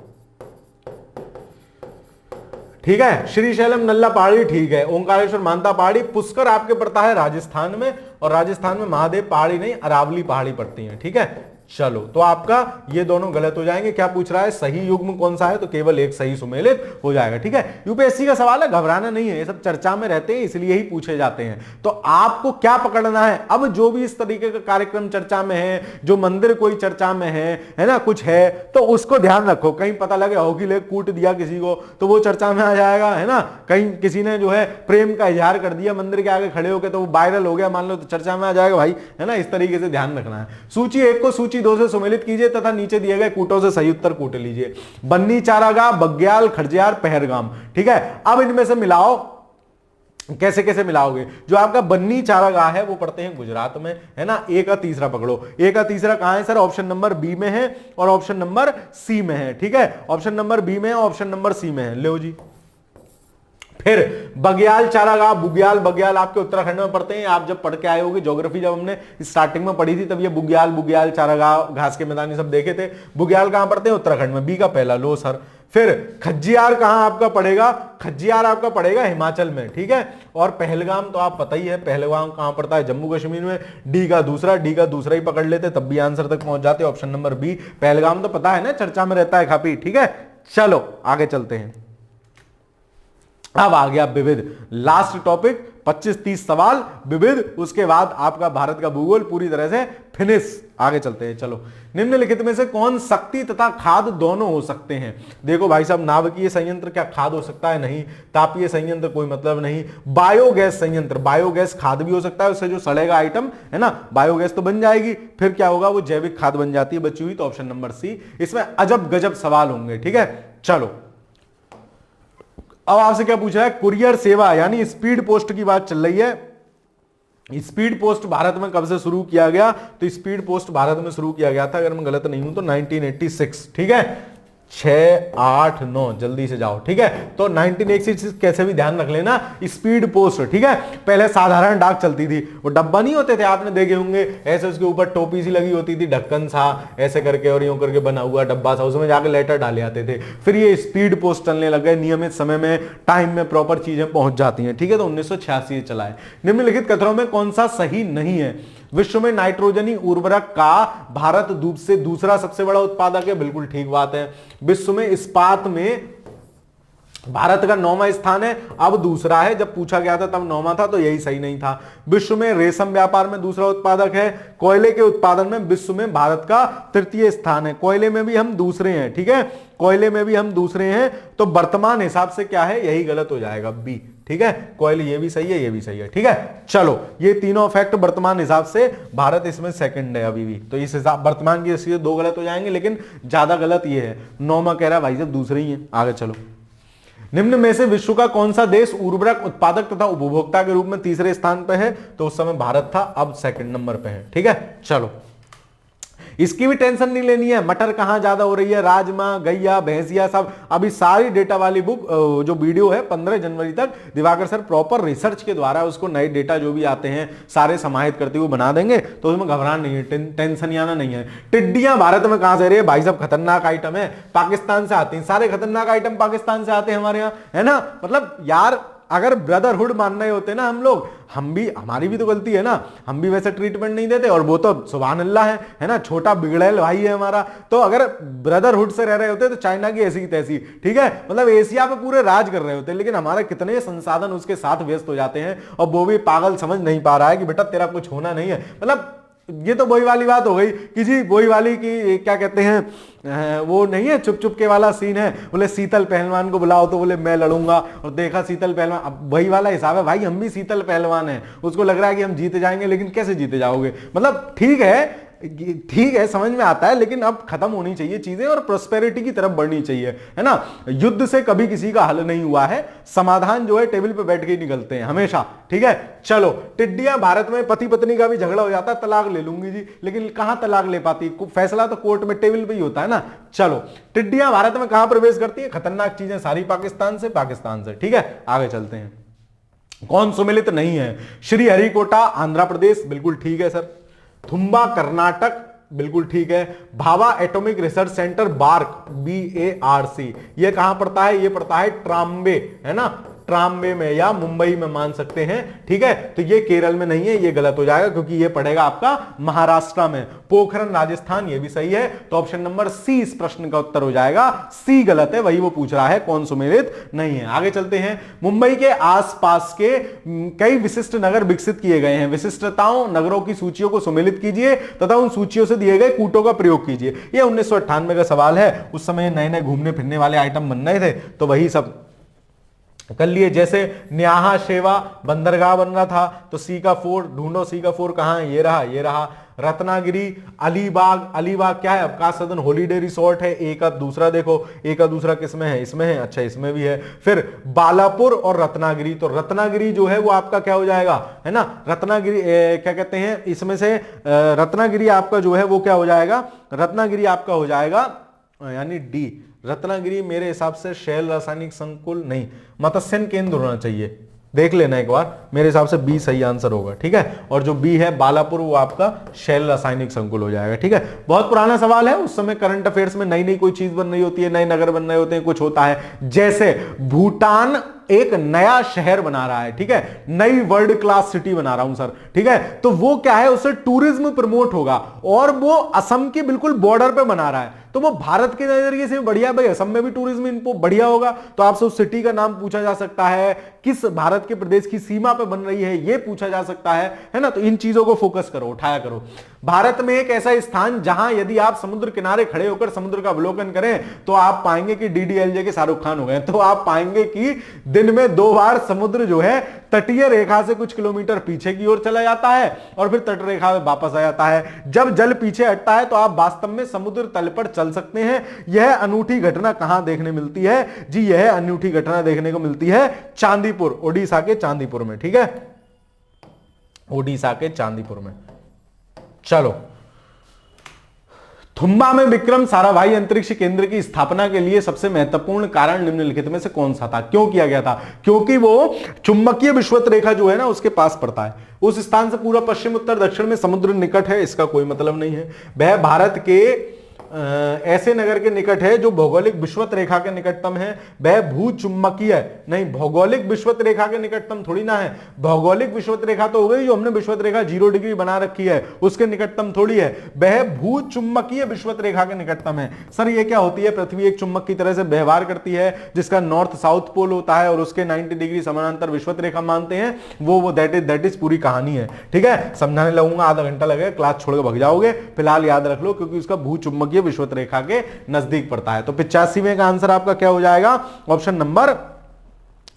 ठीक है। श्रीशैलम नल्ला पहाड़ी ठीक है, ओंकारेश्वर मानता पहाड़ी, पुष्कर आपके पड़ता है राजस्थान में, और राजस्थान में महादेव पहाड़ी नहीं अरावली पहाड़ी पड़ती है, ठीक है। चलो तो आपका ये दोनों गलत हो जाएंगे। क्या पूछ रहा है, सही युग्म कौन सा है, तो केवल एक सही सुमेलित हो जाएगा, ठीक है। यूपीएससी का सवाल है, घबराना नहीं है, ये सब चर्चा में रहते हैं इसलिए ही पूछे जाते हैं। तो आपको क्या पकड़ना है, अब जो भी इस तरीके का कार्यक्रम चर्चा में है, जो मंदिर कोई चर्चा में है ना, कुछ है, तो उसको ध्यान रखो। कहीं पता लगे हॉकी लेग कूट दिया किसी को तो वो चर्चा में आ जाएगा, है ना। कहीं किसी ने जो है प्रेम का इजहार कर दिया मंदिर के आगे खड़े होकर, तो वो वायरल हो गया मान लो, तो चर्चा में आ जाएगा भाई, है ना। इस तरीके से ध्यान रखना है। सूची 1 को सूची 2 से सुमेलित कीजिए तथा नीचे दिए गए कूटों से सही उत्तर कूट लीजिए। बन्नी, चारागाह, बग्याल, खरजियार, पहलगाम, ठीक है। अब इनमें से मिलाओ, कैसे कैसे मिलाओगे। जो आपका बन्नी चारागाह है वो पड़ते हैं गुजरात में, है ना। ए का तीसरा पकड़ो, ए का तीसरा कहां है सर, ऑप्शन नंबर बी में है और ऑप्शन नंबर सी में है, ठीक है। ऑप्शन नंबर बी में है, ऑप्शन नंबर सी में है, लो जी। फिर बग्याल, चारागाह, बुग्याल, बग्याल आपके उत्तराखंड में पड़ते हैं। आप जब पढ़ के आए होगे ज्योग्राफी, जब हमने स्टार्टिंग में पढ़ी थी तब ये बुग्याल, चारागाह, घास के मैदान सब देखे थे। बुग्याल कहां पड़ते हैं, उत्तराखंड में, बी का पहला, लो सर। फिर खज्जियार कहां आपका पड़ेगा, खज्जियार आपका पड़ेगा हिमाचल में, ठीक है। और पहलगाम तो आप पता ही है, पहलगाम कहां पड़ता है, जम्मू कश्मीर में। डी का दूसरा ही पकड़ लेते तब भी आंसर तक पहुंच जाते, ऑप्शन नंबर बी। पहलगाम तो पता है ना, चर्चा में रहता है काफी, ठीक है। चलो आगे चलते हैं। अब आ गया विविध, लास्ट टॉपिक, 25-30 सवाल विविध, उसके बाद आपका भारत का भूगोल पूरी तरह से फिनिश। आगे चलते हैं। चलो, निम्नलिखित में से कौन शक्ति तथा खाद दोनों हो सकते हैं। देखो भाई साहब, नाभिकीय संयंत्र क्या खाद हो सकता है, नहीं। तापीय संयंत्र कोई मतलब नहीं। बायोगैस संयंत्र, बायोगैस खाद भी हो सकता है, उससे जो सड़ेगा आइटम है ना, बायोगैस तो बन जाएगी, फिर क्या होगा, वो जैविक खाद बन जाती है बची हुई, तो ऑप्शन नंबर सी। इसमें अजब गजब सवाल होंगे, ठीक है। चलो अब आपसे क्या पूछा है, कुरियर सेवा यानी स्पीड पोस्ट की बात चल रही है। स्पीड पोस्ट भारत में कब से शुरू किया गया, तो स्पीड पोस्ट भारत में शुरू किया गया था, अगर मैं गलत नहीं हूं तो 1986, ठीक है। 6, 8, 9, जल्दी से जाओ, ठीक है। तो 1986 कैसे भी ध्यान रख लेना, स्पीड पोस्ट, ठीक है। पहले साधारण डाक चलती थी, वो डब्बा नहीं होते थे, आपने देखे होंगे, ऐसे उसके ऊपर टोपी सी लगी होती थी, ढक्कन सा ऐसे करके और यूं करके बना हुआ डब्बा सा, उसमें जाके लेटर डाले जाते थे। फिर ये स्पीड पोस्ट चलने लग गए, नियमित समय में, टाइम में प्रॉपर चीजें पहुंच जाती हैं, ठीक है। तो 1986 चला है। निम्नलिखित कथनों में कौन सा सही नहीं है? विश्व में नाइट्रोजनी उर्वरक का भारत से दूसरा सबसे बड़ा उत्पादक है, बिल्कुल ठीक बात है। विश्व में इस्पात में भारत का 9वां स्थान है, अब दूसरा है, जब पूछा गया था तब 9वां था, तो यही सही नहीं था। विश्व में रेशम व्यापार में दूसरा उत्पादक है। कोयले के उत्पादन में विश्व में भारत का 3य स्थान है, कोयले में भी हम दूसरे हैं, ठीक है, कोयले में भी हम दूसरे हैं। तो वर्तमान हिसाब से क्या है, यही गलत हो जाएगा, बी, ठीक है। कोयले ये भी सही है, ये भी सही है, ठीक है। चलो, ये तीनों फैक्ट वर्तमान हिसाब से भारत इसमें सेकंड है अभी भी, तो इस हिसाब वर्तमान की हिसाब से 2 गलत हो जाएंगे, लेकिन ज्यादा गलत ये है, 9वां कह रहा है भाई साहब दूसरे ही है। आगे चलो, निम्न में से विश्व का कौन सा देश उर्वरक उत्पादक तथा उपभोक्ता के रूप में तीसरे स्थान पर है? तो उस समय भारत था, अब सेकंड नंबर पे है, ठीक है। चलो, इसकी भी टेंशन नहीं लेनी है, मटर कहां ज्यादा हो रही है, राजमा, गैया, भैंसिया, सब। अभी सारी डेटा वाली बुक जो वीडियो है 15 जनवरी तक दिवाकर सर प्रॉपर रिसर्च के द्वारा उसको नए डेटा जो भी आते हैं सारे समाहित करते हुए बना देंगे, तो उसमें घबराना नहीं है, टेंशन आना नहीं है। टिड्डियां भारत में कहां से रही है भाई साहब? खतरनाक आइटम है, पाकिस्तान से आती हैं, सारे खतरनाक आइटम पाकिस्तान से आते हैं हमारे यहाँ, है ना। मतलब यार, अगर ब्रदरहुड मान रहे होते ना हम लोग, हम भी, हमारी भी तो गलती है ना, हम भी वैसे ट्रीटमेंट नहीं देते, और वो तो सुभान अल्लाह है ना, छोटा बिगड़ैल भाई है हमारा। तो अगर ब्रदरहुड से रह रहे होते तो चाइना की ऐसी की तैसी, ठीक है, मतलब एशिया पे पूरे राज कर रहे होते, लेकिन हमारे कितने संसाधन उसके साथ व्यस्त हो जाते हैं, और वो भी पागल समझ नहीं पा रहा है कि बेटा तेरा कुछ होना नहीं है। मतलब ये तो वही वाली बात हो गई कि जी, वही वाली की क्या कहते हैं, वो नहीं है चुप चुप के वाला सीन है, बोले शीतल पहलवान को बुलाओ तो बोले मैं लड़ूंगा, और देखा शीतल पहलवान, अब वही वाला हिसाब है भाई, हम भी शीतल पहलवान हैं, उसको लग रहा है कि हम जीते जाएंगे, लेकिन कैसे जीते जाओगे? मतलब ठीक है, समझ में आता है, लेकिन अब खत्म होनी चाहिए चीजें और प्रोस्पेरिटी की तरफ बढ़नी चाहिए, है ना। युद्ध से कभी किसी का हल नहीं हुआ है, समाधान जो है टेबल पे बैठ के ही निकलते हैं हमेशा, ठीक है। चलो, टिड्डियां भारत में पति पत्नी का भी झगड़ा हो जाता है, तलाक ले लूंगी जी, लेकिन कहां तलाक ले पाती, फैसला तो कोर्ट में टेबल पे ही होता है ना। चलो, टिड्डियां भारत में कहां प्रवेश करती है? खतरनाक चीजें सारी पाकिस्तान से, ठीक है। आगे चलते हैं, कौन सुमेलित नहीं है? श्रीहरिकोटा आंध्र प्रदेश, बिल्कुल ठीक है सर। थुम्बा कर्नाटक, बिल्कुल ठीक है। Bhabha atomic research centre, BARC, BARC, ये कहां पड़ता है? ये पड़ता है ट्राम्बे, है ना, ट्राम्बे में या मुंबई में मान सकते हैं, ठीक है। तो ये केरल में नहीं है, ये गलत हो जाएगा, क्योंकि ये पड़ेगा आपका महाराष्ट्र में। पोखरण राजस्थान, ये भी सही है, तो ऑप्शन नंबर सी इस प्रश्न का उत्तर हो जाएगा। सी गलत है, वही वो पूछ रहा है, कौन सुमेलित नहीं है। आगे चलते हैं, मुंबई के आसपास के कई विशिष्ट नगर विकसित किए गए हैं, विशिष्टताओं नगरों की सूचियों को सुमेलित कीजिए तथा उन सूचियों से दिए गए कूटों का प्रयोग कीजिए। ये 1998 का सवाल है, उस समय नए नए घूमने फिरने वाले आइटम बन रहे थे, तो वही सब कर लिए। जैसे न्याहा शेवा बंदरगाह बन रहा था, तो सी का 4 ढूंढो, सी का 4 कहां है? ये रहा। रत्नागिरी, अलीबाग क्या है? अवकाश सदन हॉलीडे रिसोर्ट है। ए का दूसरा देखो, ए का दूसरा किसमें है? इसमें है, अच्छा इसमें भी है। फिर बालापुर और रत्नागिरी, तो रत्नागिरी जो है वो आपका क्या हो जाएगा, है ना, रत्नागिरी क्या कहते हैं इसमें से, रत्नागिरी आपका जो है वो क्या हो जाएगा? रत्नागिरी आपका हो जाएगा यानी डी। रत्नागिरी मेरे हिसाब से शैल रासायनिक संकुल नहीं, मत्स्यन केंद्र होना चाहिए, देख लेना एक बार, मेरे हिसाब से बी सही आंसर होगा, ठीक है। और जो बी है बालापुर, वो आपका शैल रासायनिक संकुल हो जाएगा, ठीक है। बहुत पुराना सवाल है, उस समय करंट अफेयर्स में नई नई कोई चीज बन रही होती है, नए नगर बन रहे होते हैं, कुछ होता है। जैसे भूटान एक नया शहर बना रहा है, ठीक है, नई वर्ल्ड क्लास सिटी बना रहा हूं सर, ठीक है, तो वो क्या है, उससे टूरिज्म प्रमोट होगा, और वो असम के बिल्कुल बॉर्डर पे बना रहा है, तो वो भारत के नजरिए से बढ़िया, भाई असम में भी टूरिज्म इनको बढ़िया होगा, तो आपसे उस सिटी का नाम पूछा जा सकता है, किस भारत के प्रदेश की सीमा पे बन रही है ये पूछा जा सकता है ना। तो इन चीजों को फोकस करो, उठाया करो। भारत में एक ऐसा स्थान जहां यदि आप समुद्र किनारे खड़े होकर समुद्र का अवलोकन करें तो आप पाएंगे कि DDLJ के शाहरुख खान हो गए, तो आप पाएंगे कि दिन में 2 बार समुद्र जो है तटीय रेखा से कुछ किलोमीटर पीछे की ओर चला जाता है और फिर तट रेखा में वापस आ जाता है। जब जल पीछे हटता है तो आप वास्तव में समुद्र तल पर चल सकते हैं। यह अनूठी घटना कहां देखने मिलती है जी? यह अनूठी घटना देखने को मिलती है चांदीपुर, ओडिशा के चांदीपुर में, ठीक है, ओडिशा के चांदीपुर में। चलो, थुम्बा में विक्रम साराभाई अंतरिक्ष केंद्र की स्थापना के लिए सबसे महत्वपूर्ण कारण निम्नलिखित में से कौन सा था? क्यों किया गया था? क्योंकि वो चुंबकीय विषुवत रेखा जो है ना उसके पास पड़ता है, उस स्थान से पूरा पश्चिम उत्तर दक्षिण में समुद्र निकट है, इसका कोई मतलब नहीं है। वह भारत के ऐसे नगर के निकट है जो भौगोलिक विषुवत रेखा के निकटतम है। वह भूचुंबकीय नहीं, भौगोलिक विषुवत रेखा के निकटतम थोड़ी ना है। भौगोलिक विषुवत रेखा तो हो गई जो हमने विषुवत रेखा 0 डिग्री बना रखी है, उसके निकटतम थोड़ी है। वह भूचुंबकीय विषुवत रेखा के निकटतम है। सर ये क्या होती है? पृथ्वी एक चुंबक की तरह से व्यवहार करती है जिसका नॉर्थ साउथ पोल होता है और उसके 90 डिग्री समानांतर विषुवत रेखा मानते हैं, वो दैट इज पूरी कहानी है। ठीक है, समझाने लगूंगा, आधा घंटा लगेगा, क्लास छोड़ के भाग जाओगे। फिलहाल याद रख लो क्योंकि उसका भूचुंबकीय विषुवत रेखा के नजदीक पड़ता है। तो 85वें का आंसर आपका क्या हो जाएगा? Option number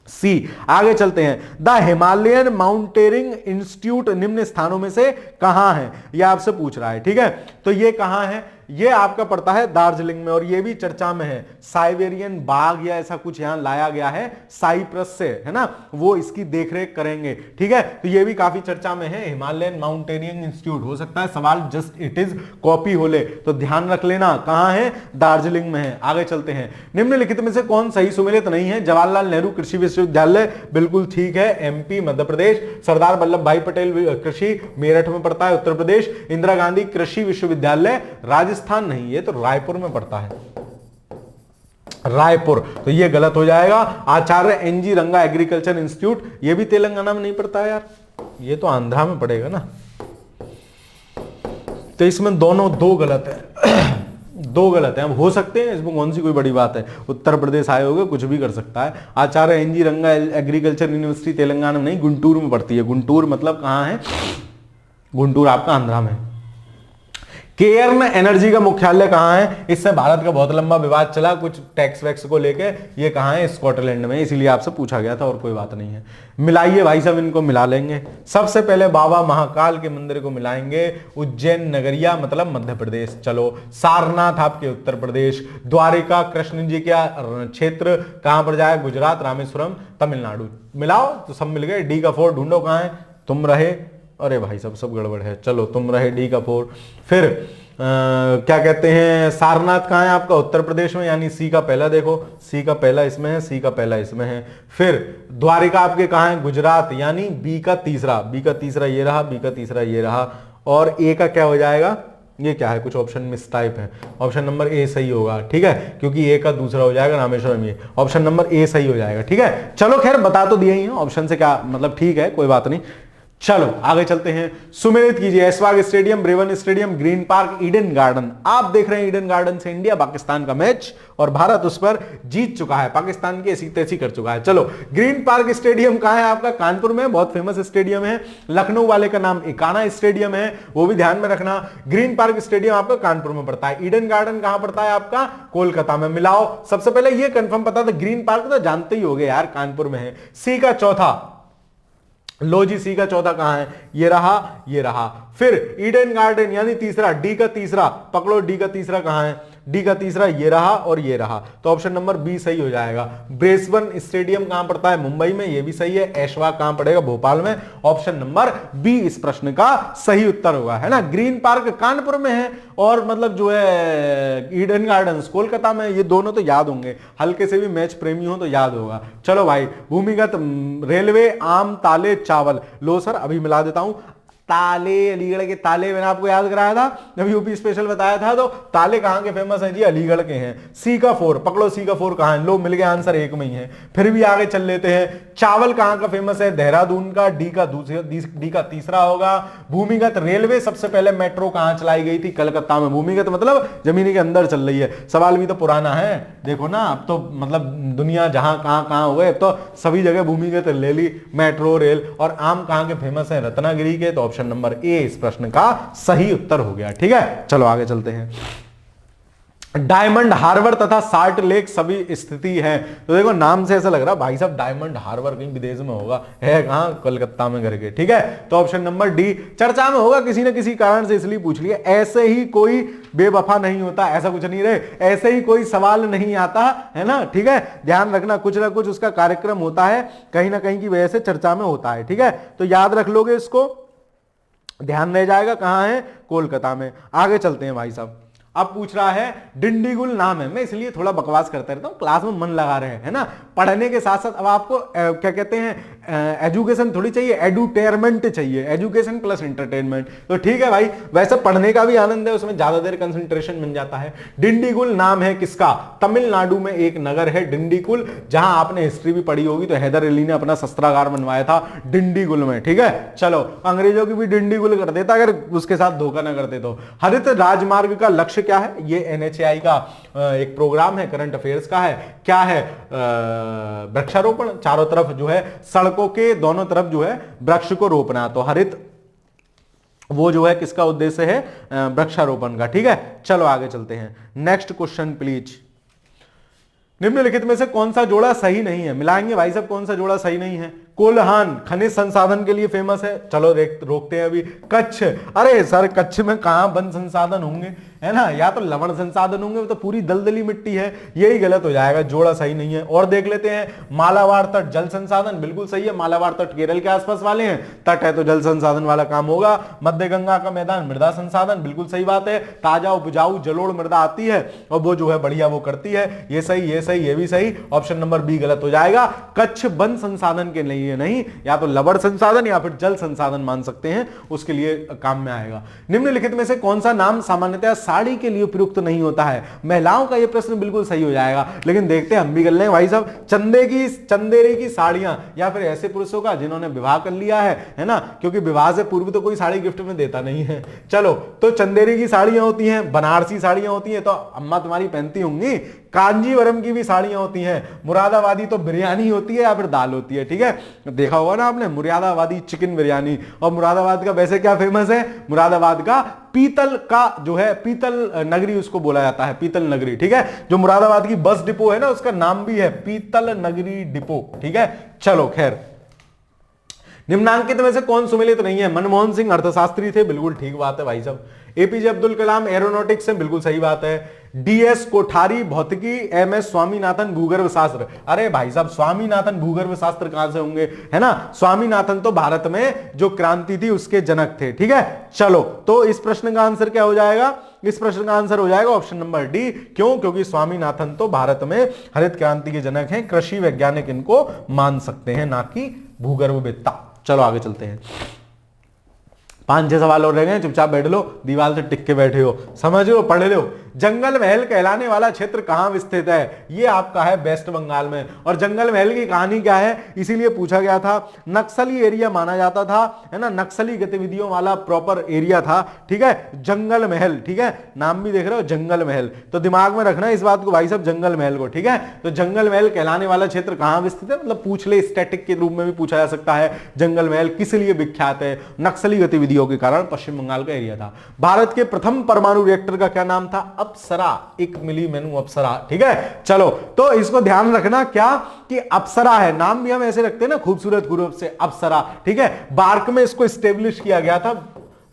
C. आगे चलते हैं। द हिमालयन माउंटेनियरिंग इंस्टीट्यूट निम्न स्थानों में से कहां है? यह आपसे पूछ रहा है। ठीक है, तो यह कहां है? ये आपका पड़ता है दार्जिलिंग में और ये भी चर्चा में है। साइबेरियन बाघ या ऐसा कुछ यहां लाया गया है साइप्रस से, है ना, वो इसकी देखरेख करेंगे। ठीक है, तो ये भी काफी चर्चा में है। हिमालयन माउंटेनियरिंग इंस्टीट्यूट हो सकता है सवाल जस्ट इट इज कॉपी हो ले, तो ध्यान रख लेना कहां है? दार्जिलिंग में है। आगे चलते हैं। निम्नलिखित में से कौन सही सुमेलित नहीं है? जवाहरलाल नेहरू कृषि विश्वविद्यालय बिल्कुल ठीक है, एमपी मध्य प्रदेश। सरदार वल्लभ भाई पटेल कृषि मेरठ में पड़ता है, उत्तर प्रदेश। इंदिरा गांधी कृषि विश्वविद्यालय राजस्थान नहीं, ये तो रायपुर में पड़ता है, रायपुर, तो ये गलत हो जाएगा। आचार्य एनजी रंगा एग्रीकल्चर इंस्टीट्यूट, ये भी तेलंगाना में नहीं पड़ता है यार, ये तो आंध्रा में पड़ेगा ना। तो इसमें दोनों दो गलत है दो गलत है। अब हो सकते हैं, इसमें कौन सी कोई बड़ी बात है? उत्तर प्रदेश आए होगे, कुछ भी कर सकता है। आचार्य एनजी रंगा एग्रीकल्चर यूनिवर्सिटी तेलंगाना में नहीं, गुंटूर में पड़ती है। गुंटूर मतलब कहां है? गुंटूर आपका आंध्रा में। केयर्न एनर्जी का मुख्यालय कहां है? इससे भारत का बहुत लंबा विवाद चला कुछ टैक्स वैक्स को लेके। ये कहां है? स्कॉटलैंड में, इसीलिए आपसे पूछा गया था और कोई बात नहीं है। मिलाइए भाई साहब, इनको मिला लेंगे। सबसे पहले बाबा महाकाल के मंदिर को मिलाएंगे, उज्जैन नगरिया मतलब मध्य प्रदेश। चलो, सारनाथ आपके उत्तर प्रदेश। द्वारिका कृष्ण जी का क्षेत्र कहां पर जाए? गुजरात। रामेश्वरम तमिलनाडु। मिलाओ तो सब मिल गए। डी का 4 ढूंढो कहां है? तुम रहे, अरे भाई सब गड़बड़ है। चलो, तुम रहे डी का 4। फिर क्या कहते हैं, सारनाथ कहां है आपका? उत्तर प्रदेश में, यानी सी का पहला देखो, सी का पहला इसमें है, सी का पहला इसमें है। फिर द्वारिका आपके कहां है? गुजरात, यानी बी का तीसरा, बी का तीसरा ये रहा, बी का तीसरा ये रहा। और ए का क्या हो जाएगा? ये क्या है? कुछ ऑप्शन मिस टाइप है। ऑप्शन नंबर ए सही होगा। ठीक है, क्योंकि ए का दूसरा हो जाएगा रामेश्वरम, ये ऑप्शन नंबर ए सही हो जाएगा। ठीक है, चलो खैर बता तो दिया ही है, ऑप्शन से क्या मतलब, ठीक है कोई बात नहीं। चलो आगे चलते हैं। सुमेलित कीजिए। Aishbagh stadium, Brabourne stadium, Green Park, Eden Garden. आप देख रहे हैं ईडन गार्डन से इंडिया पाकिस्तान का मैच और भारत उस पर जीत चुका है, पाकिस्तान की ऐसी तैसी कर चुका है। चलो, ग्रीन पार्क स्टेडियम कहां है आपका? कानपुर में, बहुत फेमस स्टेडियम है। लखनऊ वाले का नाम इकाना स्टेडियम है, वो भी ध्यान में रखना। ग्रीन पार्क स्टेडियम आपका कानपुर में पड़ता है। ईडन गार्डन कहां पड़ता है आपका? कोलकाता में। मिलाओ। सबसे पहले ये कंफर्म पता था, ग्रीन पार्क तो जानते ही होगे यार, कानपुर में है। सी का चौथा, लो जी, सी का चौथा कहां है? ये रहा, ये रहा। फिर ईडन गार्डन यानी तीसरा, डी का तीसरा पकड़ो, डी का तीसरा कहां है? डी का तीसरा ये रहा और ये रहा, तो ऑप्शन नंबर बी सही हो जाएगा। ब्रेसबर्न स्टेडियम कहां पड़ता है? मुंबई में, ये भी सही है। ऐशबाग कहां पड़ेगा? भोपाल में। ऑप्शन नंबर बी इस प्रश्न का सही उत्तर होगा, है ना। ग्रीन पार्क कानपुर में है और मतलब जो है ईडन गार्डन्स कोलकाता में। ये दोनों तो याद होंगे, हल्के से भी मैच प्रेमी हो तो याद होगा। चलो भाई, भूमिगत रेलवे, आम, ताले, चावल। लो सर, अभी मिला देता हूं। ताले, अलीगढ़ के ताले मैंने आपको याद कराया था जब यूपी स्पेशल बताया था। तो ताले कहां के फेमस हैं जी? अलीगढ़ के हैं। सी का 4 पकड़ो, सी का 4 कहां है? लो, मिल गया आंसर, एक में ही है। फिर भी आगे चल लेते हैं। चावल कहां का फेमस है? देहरादून का। डी का तीसरा होगा। भूमिगत रेलवे, सबसे पहले मेट्रो कहां चलाई गई थी? कलकत्ता में। भूमिगत मतलब जमीनी के अंदर चल रही है। सवाल भी तो पुराना है, देखो ना, अब तो मतलब दुनिया जहां कहां हुए, तो सभी जगह भूमिगत ले ली, मेट्रो रेल। और आम कहां के फेमस है? रत्नागिरी के। तो ऑप्शन नंबर ए इस प्रश्न का सही उत्तर हो गया। ठीक है, चलो आगे चलते हैं। डायमंड हार्बर तथा साल्ट लेक सभी स्थिति है। तो देखो नाम से ऐसा लग रहा भाई साहब डायमंड हार्बर कहीं विदेश में होगा, है कहां? कोलकाता में करके। ठीक है, तो ऑप्शन नंबर डी चर्चा में होगा किसी न किसी कारण से, इसलिए पूछ लिया। ऐसे ही कोई बेवफा नहीं होता, ऐसा कुछ नहीं रहे, ऐसे ही कोई सवाल नहीं आता है ना। ठीक है, ध्यान रखना, कुछ ना कुछ उसका कार्यक्रम होता है, कहीं ना कहीं की वजह से चर्चा में होता है। ठीक है, तो याद रख लोगे इसको, ध्यान रह जाएगा। कहां है? कोलकाता में। आगे चलते हैं भाई साहब। अब पूछ रहा है डिंडीगुल नाम है, मैं इसलिए थोड़ा बकवास करता रहता हूं, क्लास में मन लगा रहे हैं, है ना, पढ़ने के साथ साथ अब आपको क्या कहते हैं एजुकेशन थोड़ी चाहिए, एडुटेरमेंट चाहिए, एजुकेशन प्लस एंटरटेनमेंट। तो ठीक है भाई, वैसे पढ़ने का भी आनंद है, उसमें ज्यादा देर कंसंट्रेशन बन जाता है। डिंडीगुल नाम है किसका? तमिलनाडु में एक नगर है डिंडीगुल, जहां आपने हिस्ट्री भी पढ़ी होगी तो हैदर अली ने अपना शस्त्रागार बनवाया था डिंडीगुल में। ठीक है, चलो अंग्रेजों की भी डिंडीगुल कर देता अगर उसके साथ धोखा ना करते तो। हरित राजमार्ग का लक्ष्य क्या है? ये एनएचएआई का एक प्रोग्राम है, करंट अफेयर्स का है। क्या है? वृक्षारोपण, चारों तरफ जो है सड़कों के दोनों तरफ जो है वृक्ष को रोपना। तो हरित वो जो है किसका उद्देश्य है? वृक्षारोपण का। ठीक है, चलो आगे चलते हैं। Next question please. निम्नलिखित में से कौन सा जोड़ा सही नहीं है? मिलाएंगे भाई साहब, कौन सा जोड़ा सही नहीं है? कोल्हान खनिज संसाधन के लिए फेमस है, चलो रोकते हैं अभी। कच्छ, अरे सर कच्छ में कहां वन संसाधन होंगे, है ना, या तो लवण संसाधन होंगे, तो पूरी दलदली मिट्टी है, यही गलत हो जाएगा, जोड़ा सही नहीं है। और देख लेते हैं मालाबार तट जल संसाधन, बिल्कुल सही है, मालाबार तट केरल के आसपास वाले हैं, तट है तो जल संसाधन वाला काम होगा। मध्य गंगा का मैदान मृदा संसाधन, बिल्कुल सही बात है, ताजा उपजाऊ जलोढ़ मृदा आती है और वो जो है बढ़िया वो करती है, ये सही, ये सही, ये भी सही। ऑप्शन नंबर बी गलत हो जाएगा। कच्छ वन संसाधन के लिए नहीं, या तो लवण संसाधन या फिर जल संसाधन मान सकते हैं, उसके लिए काम में आएगा। निम्नलिखित में से कौन सा नाम सामान्यतः साड़ी के लिए उपयुक्त नहीं होता है? महिलाओं का यह प्रश्न बिल्कुल सही हो जाएगा, लेकिन देखते हैं हम भी कर लें भाई साहब। चंदेरी की साड़ियां, या फिर ऐसे पुरुषों का जिन्होंने विवाह कर लिया है ना, क्योंकि विवाह से पूर्व तो कोई साड़ी गिफ्ट में देता नहीं है। चलो, तो चंदेरी की साड़ियां होती हैं, बनारसी साड़ियां होती हैं, तो अम्मा तुम्हारी पहनती होंगी। कांजीवरम की भी साड़ियां होती हैं। मुरादाबादी तो बिरयानी होती है या फिर दाल होती है। ठीक है, देखा होगा ना आपने, मुरादाबादी चिकन बिरयानी। और मुरादाबाद का वैसे क्या फेमस है? मुरादाबाद का पीतल का जो है, पीतल नगरी उसको बोला जाता है, पीतल नगरी। ठीक है, जो मुरादाबाद की बस डिपो है ना, उसका नाम भी है पीतल नगरी डिपो। ठीक है, चलो खैर। निम्नांकित में से कौन सुमेलित नहीं है? मनमोहन सिंह अर्थशास्त्री थे, बिल्कुल ठीक बात है भाई साहब। एपीजे अब्दुल कलाम एरोनॉटिक्स से, बिल्कुल सही बात है। डीएस कोठारी भौतिकी, एमएस स्वामीनाथन भूगर्भ शास्त्र। अरे भाई साहब, स्वामीनाथन भूगर्भ शास्त्र कहां से होंगे, है ना? स्वामीनाथन तो भारत में जो क्रांति थी उसके जनक थे। ठीक है, चलो, तो इस प्रश्न का आंसर क्या हो जाएगा? इस प्रश्न का आंसर हो जाएगा ऑप्शन नंबर डी। क्यों? क्योंकि स्वामीनाथन तो भारत में हरित क्रांति के जनक हैं, कृषि वैज्ञानिक इनको मान सकते हैं, ना कि भूगर्भवेत्ता। चलो आगे चलते हैं। 5-6 सवाल और रह गए, चुपचाप बैठ लो, दीवार से टिक के बैठे हो, समझ लो, पढ़ लो। जंगल महल कहलाने वाला क्षेत्र कहां विस्थित है? ये आपका है वेस्ट बंगाल में। और जंगल महल की कहानी क्या है, इसीलिए पूछा गया था। नक्सली एरिया माना जाता था, है ना, नक्सली गतिविधियों वाला प्रॉपर एरिया था। ठीक है, जंगल महल। ठीक है, नाम भी देख रहे हो, जंगल महल, तो दिमाग में रखना इस बात को भाई साहब, जंगल महल को। ठीक है, तो जंगल महल कहलाने वाला क्षेत्र कहां विस्थित है, मतलब पूछ ले, स्टैटिक के रूप में भी पूछा जा सकता है। जंगल महल किस लिए विख्यात है? नक्सली गतिविधियों के कारण पश्चिम बंगाल का एरिया था। भारत के प्रथम परमाणु रिएक्टर का क्या नाम था? अप्सरा, एक मिली मेनू अप्सरा। ठीक है, चलो, तो इसको ध्यान रखना क्या कि अप्सरा है, नाम भी हम ऐसे रखते हैं ना खूबसूरत रूप से, अप्सरा। ठीक है, बार्क में इसको स्टेब्लिश किया गया था,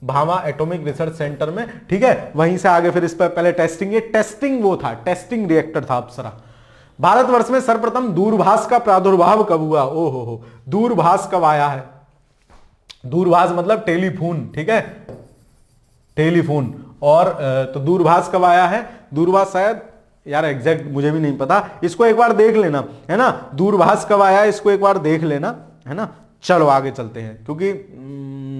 भाभा एटॉमिक रिसर्च सेंटर में। ठीक है, वहीं से आगे फिर इस पर पहले टेस्टिंग वो था, टेस्टिंग रिएक्टर था अप्सरा। भारतवर्ष में सर्वप्रथम दूरभाष का प्रादुर्भाव कब हुआ? ओहो, दूरभाष कब आया है? दूरभाष मतलब टेलीफोन। ठीक है, टेलीफोन। और तो दूरभाष कब आया है? दूरभाष शायद, यार एग्जैक्ट मुझे भी नहीं पता, इसको एक बार देख लेना, है ना, दूरभाष कब आया है इसको एक बार देख लेना, है ना। चलो आगे चलते हैं, क्योंकि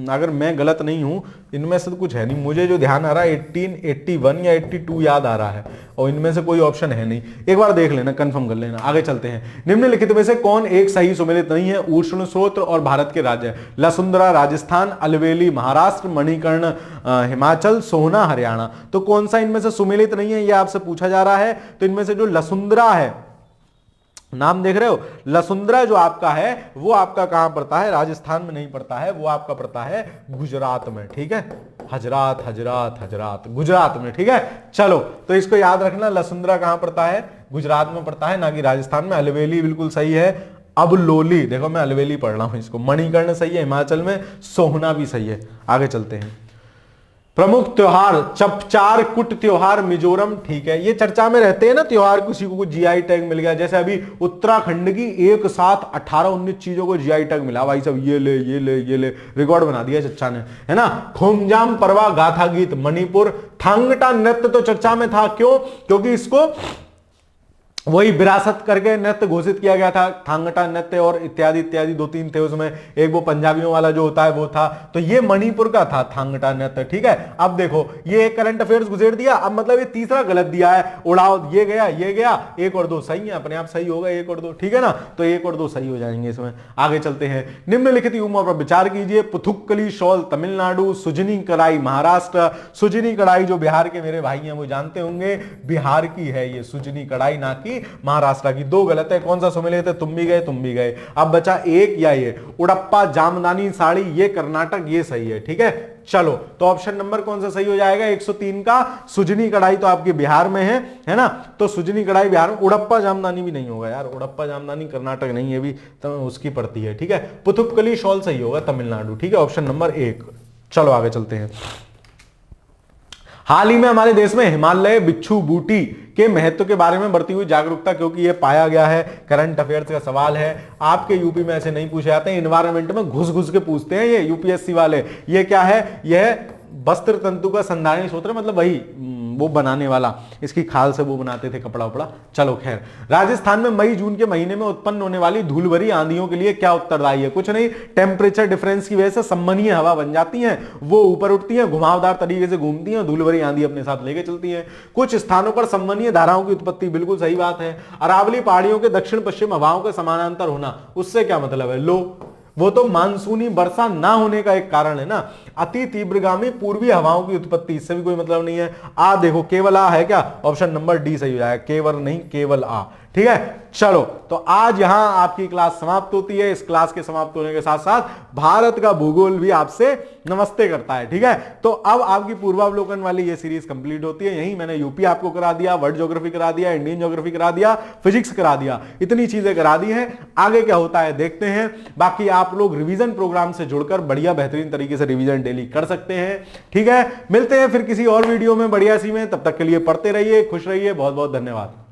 अगर मैं गलत नहीं हूं, इनमें से तो कुछ है नहीं, मुझे जो ध्यान आ रहा है 1881 या 82 याद आ रहा है, और इनमें से कोई ऑप्शन है नहीं, एक बार देख लेना, कंफर्म कर लेना। आगे चलते हैं। निम्नलिखित में से कौन एक सही सुमेलित नहीं है? उष्ण स्रोत और भारत के राज्य, लसुंद्रा राजस्थान, अलवेली महाराष्ट्र, मणिकर्ण हिमाचल, सोहना हरियाणा। तो कौन सा इनमें से सुमेलित नहीं है, यह आपसे पूछा जा रहा है। तो इनमें से जो लसुंद्रा है, नाम देख रहे हो, लसुंद्रा जो आपका है वो आपका कहां पड़ता है? राजस्थान में नहीं पड़ता है, वो आपका पड़ता है गुजरात में। ठीक है, हजरात हजरात हजरात, गुजरात में। ठीक है, चलो, तो इसको याद रखना, लसुंद्रा कहां पड़ता है? गुजरात में पड़ता है, ना कि राजस्थान में। अलवेली बिल्कुल सही है। अब लोली, देखो मैं अलवेली पढ़ रहा हूं इसको। मणिकर्ण सही है हिमाचल में, सोहना भी सही है। आगे चलते हैं। प्रमुख त्योहार चपचार कुट त्योहार मिजोरम, ठीक है, ये चर्चा में रहते हैं ना त्योहार, किसी को जीआई टैग मिल गया, जैसे अभी उत्तराखंड की एक साथ 18-19 चीजों को जीआई टैग मिला, भाई सब ये ले ये ले ये ले, रिकॉर्ड बना दिया चर्चा ने, है ना। खोमजाम परवा गाथा गीत मणिपुर, थांगटा नृत्य तो चर्चा में था, क्यों, क्योंकि इसको वही विरासत करके नृत्य घोषित किया गया था, थांगटा नृत्य और इत्यादि इत्यादि 2-3 थे उसमें, एक वो पंजाबियों वाला जो होता है वो था, तो ये मणिपुर का था थांगटा नृत्य, ठीक है। अब देखो ये एक करंट अफेयर्स गुजर दिया, अब मतलब ये तीसरा गलत दिया है, उड़ाओ, ये गया, एक और दो सही है, अपने आप सही होगा, एक और दो, ठीक है ना, तो एक और दो सही हो जाएंगे इसमें। आगे चलते हैं, निम्नलिखित युग्मों पर विचार कीजिए, पुथुक्कली शॉल तमिलनाडु, सुजनी कढ़ाई महाराष्ट्र, सुजनी कढ़ाई जो बिहार के मेरे भाई हैं वो जानते होंगे, बिहार की है ये सुजनी कढ़ाई, ना कि महाराष्ट्र की। दो गलत है, कौन सा सुमेलित है, तुम भी गए। अब बचा एक या ये उड़प्पा जामदानी साड़ी, ये कर्नाटक, ये सही है, ठीक है। चलो तो ऑप्शन नंबर कौन सा सही हो जाएगा, 103 का सुजनी कढ़ाई तो आपके बिहार में है ना, तो सुजनी कढ़ाई बिहार में, उड़प्पा जामदानी भी नहीं होगा यार, उड़प्पा जामदानी कर्नाटक नहीं है, भी तो उसकी पड़ती है, ठीक है। पुथुक्कली शॉल सही होगा तमिलनाडु, ठीक है, ऑप्शन नंबर 1। चलो आगे चलते हैं। हाल ही में हमारे देश में हिमालय बिच्छू बूटी के महत्व के बारे में बढ़ती हुई जागरूकता, क्योंकि ये पाया गया है, करंट अफेयर्स का सवाल है, आपके यूपी में ऐसे नहीं पूछे जाते हैं, एनवायरमेंट में घुस घुस के पूछते हैं ये यूपीएससी वाले। ये क्या है, यह वस्त्र तंतु का संधारणी सूत्र, मतलब वही वो बनाने वाला, इसकी खाल से वो बनाते थे कपड़ा उपड़ा। चलो खैर, राजस्थान में मई जून के महीने में उत्पन्न होने वाली धूल भरी आंधियों के लिए क्या उत्तरदायी है, कुछ नहीं, टेम्परेचर डिफरेंस की वजह से संवहनीय हवा बन जाती है, वो ऊपर उठती है, घुमावदार तरीके से घूमती है, धूल भरी आंधी अपने साथ लेके चलती है। कुछ स्थानों पर संवहनीय धाराओं की उत्पत्ति, बिल्कुल सही बात है। अरावली पहाड़ियों के दक्षिण पश्चिम हवाओं के समानांतर होना, उससे क्या मतलब है, लो वो तो मानसूनी वर्षा ना होने का एक कारण है ना। अति तीव्रगामी पूर्वी हवाओं की उत्पत्ति, इससे भी कोई मतलब नहीं है। आ देखो केवल आ है क्या, ऑप्शन नंबर डी सही हो जाएगा, केवल नहीं केवल आ, ठीक है। चलो तो आज यहां आपकी क्लास समाप्त होती है। इस क्लास के समाप्त होने के साथ साथ भारत का भूगोल भी आपसे नमस्ते करता है, ठीक है। तो अब आपकी पूर्वावलोकन वाली ये सीरीज कंप्लीट होती है। यही मैंने यूपी आपको करा दिया, वर्ल्ड ज्योग्राफी करा दिया, इंडियन ज्योग्राफी करा दिया, फिजिक्स करा दिया, इतनी चीजें करा दी हैं। आगे क्या होता है देखते हैं। बाकी आप लोग रिवीजन प्रोग्राम से जुड़कर बढ़िया बेहतरीन तरीके से रिवीजन डेली कर सकते हैं, ठीक है। मिलते हैं फिर किसी और वीडियो में बढ़िया सी में, तब तक के लिए पढ़ते रहिए, खुश रहिए, बहुत बहुत धन्यवाद।